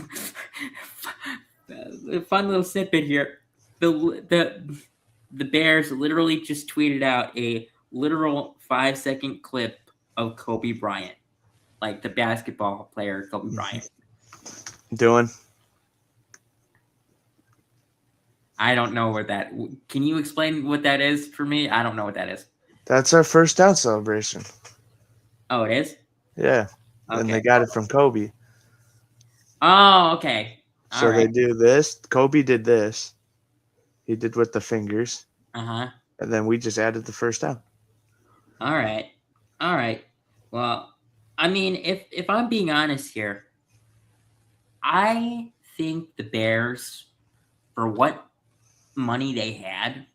fun little snippet here. The Bears literally just tweeted out a literal 5-second clip of Kobe Bryant, like the basketball player Kobe Bryant. Doing? I don't know what that. Can you explain what that is for me? I don't know what that is. That's our first down celebration. Oh, it is? Yeah. Okay. And they got it from Kobe. Oh, okay. So they do this. Kobe did this. He did with the fingers. Uh-huh. And then we just added the first down. All right. Well, I mean, if I'm being honest here, I think the Bears, for what money they had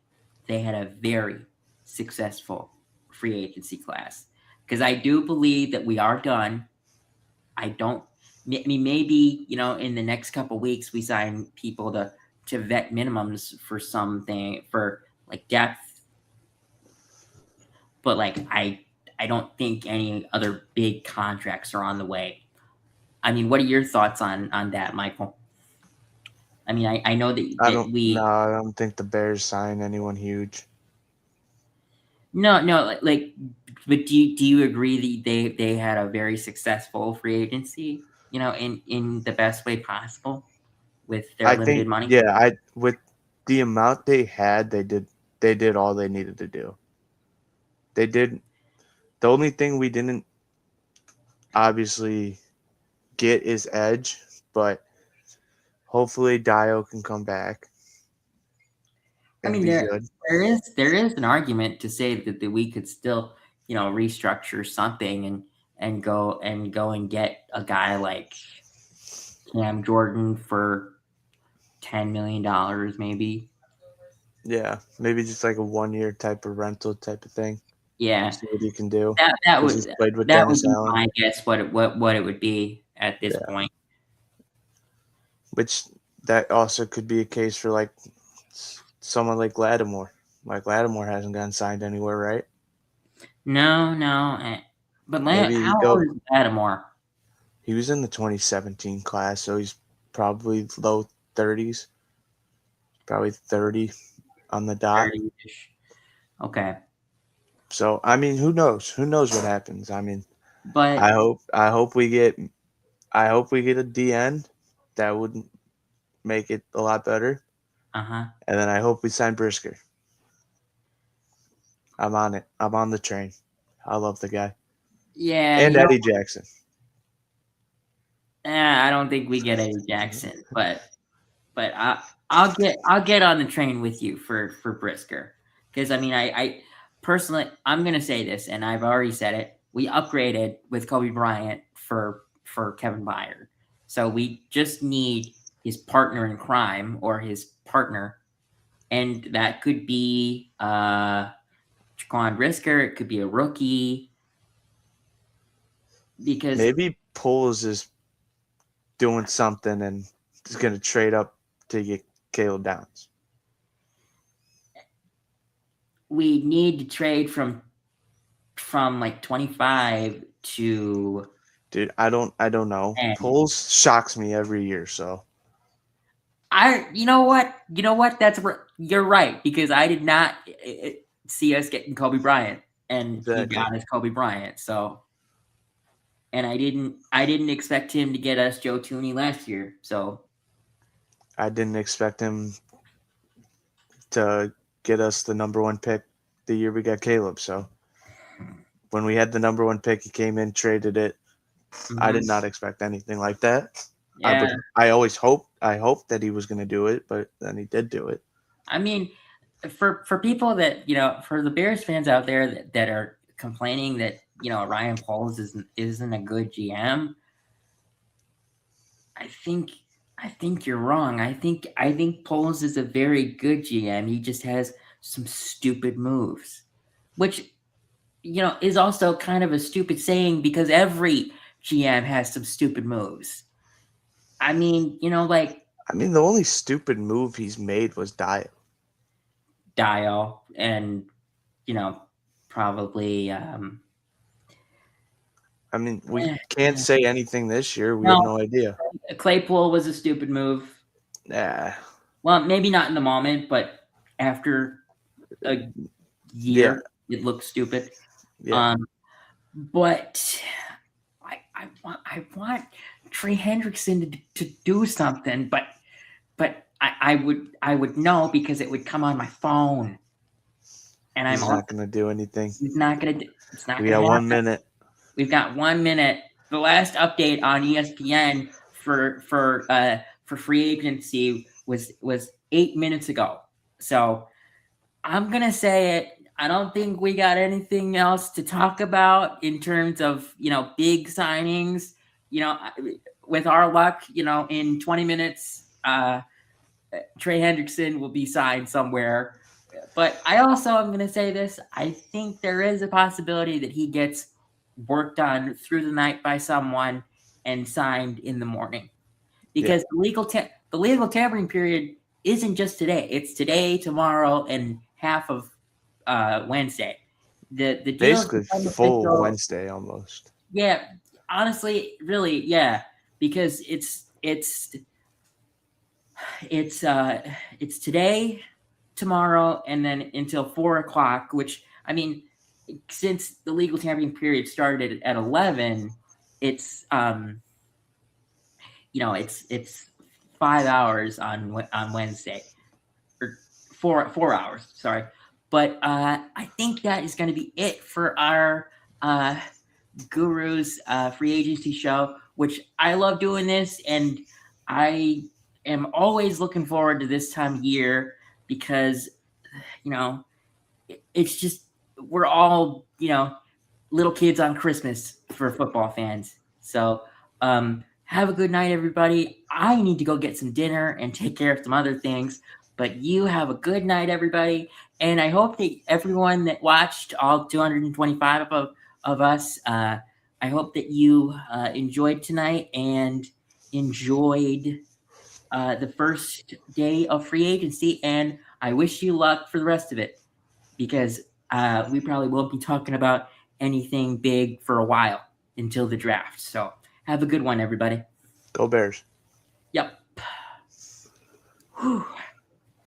a very successful free agency class. Because I do believe that we are done. I mean, maybe, in the next couple of weeks we sign people to to vet minimums for something for like depth, but like I don't think any other big contracts are on the way. I mean, what are your thoughts on that, Michael? I mean, I know that, I don't think the Bears sign anyone huge. No, like, but do you agree that they had a very successful free agency? You know, in the best way possible with their limited money. Yeah, with the amount they had, they did all they needed to do. They did. The only thing we didn't obviously get is edge, but hopefully Dio can come back. I mean, there is an argument to say that we could still, restructure something and go and get a guy like Cam Jordan for $10 million, maybe. Yeah, maybe just like a 1-year type of rental type of thing. Yeah, see what he can do. That would be my guess. What it would be at this point. Which that also could be a case for like someone like Lattimore. Like Lattimore hasn't gotten signed anywhere, right? No. But how old is Lattimore? He was in the 2017 class, so he's probably low 30s. Probably 30 on the dot. 30-ish. Okay. So I mean, who knows? Who knows what happens? I mean, but I hope we get a DN that would make it a lot better. And then I hope we sign Brisker. I'm on it. I'm on the train. I love the guy. Yeah. And Eddie Jackson. I don't think we get Eddie Jackson, but I'll get on the train with you for Brisker, because I mean I personally, I'm gonna say this, and I've already said it. We upgraded with Kobe Bryant for Kevin Byard, so we just need his partner in crime or his partner, and that could be Jaquan Brisker. It could be a rookie, because maybe Poles is doing something and is going to trade up to get Caleb Downs. We need to trade from like 25 to. Dude, I don't know. 10. Poles shocks me every year, so. You know what? You're right, because I did not see us getting Kobe Bryant, and he got us Kobe Bryant. So, and I didn't expect him to get us Joe Thuney last year. So, I didn't expect him to get us the number 1 pick the year we got Caleb. So, when we had the number 1 pick, he came in, traded it. I did not expect anything like that. Yeah. I hoped that he was going to do it, but then he did do it. I mean, for people that, for the Bears fans out there that are complaining that, Ryan Poles isn't a good GM, I think you're wrong. I think Poles is a very good GM. He just has some stupid moves, which, is also kind of a stupid saying, because every GM has some stupid moves. I mean, the only stupid move he's made was Dio, and probably. We can't say anything this year. We have no idea. Claypool was a stupid move. Yeah. Well, maybe not in the moment, but after a year, it looks stupid. Yeah. But I want Trey Hendrickson to do something, but I would know, because it would come on my phone, and he's not going to do anything. He's not going to. It's not. We got 1 minute. We've got 1 minute. The last update on ESPN for free agency was 8 minutes ago. So I'm gonna say it. I don't think we got anything else to talk about in terms of big signings. With our luck, in 20 minutes, Trey Hendrickson will be signed somewhere. But I also am going to say this. I think there is a possibility that he gets worked on through the night by someone and signed in the morning, because the legal tampering period isn't just today. It's today, tomorrow, and half of Wednesday. The deal Basically full Wednesday almost. Yeah, honestly, really, yeah, because it's today, tomorrow, and then until 4 o'clock. Which, I mean, since the legal tampering period started at 11, it's it's 5 hours on Wednesday, or 4 hours. Sorry, but I think that is going to be it for our Gurus free agency show, which I love doing this, and I am always looking forward to this time of year because it's just, we're all little kids on Christmas for football fans. So have a good night, everybody. I need to go get some dinner and take care of some other things, but you have a good night, everybody. And I hope that everyone that watched, all 225 of us, I hope that you enjoyed tonight and enjoyed the first day of free agency. And I wish you luck for the rest of it, because we probably won't be talking about anything big for a while until the draft. So have a good one, everybody. Go Bears. Yep. Whew.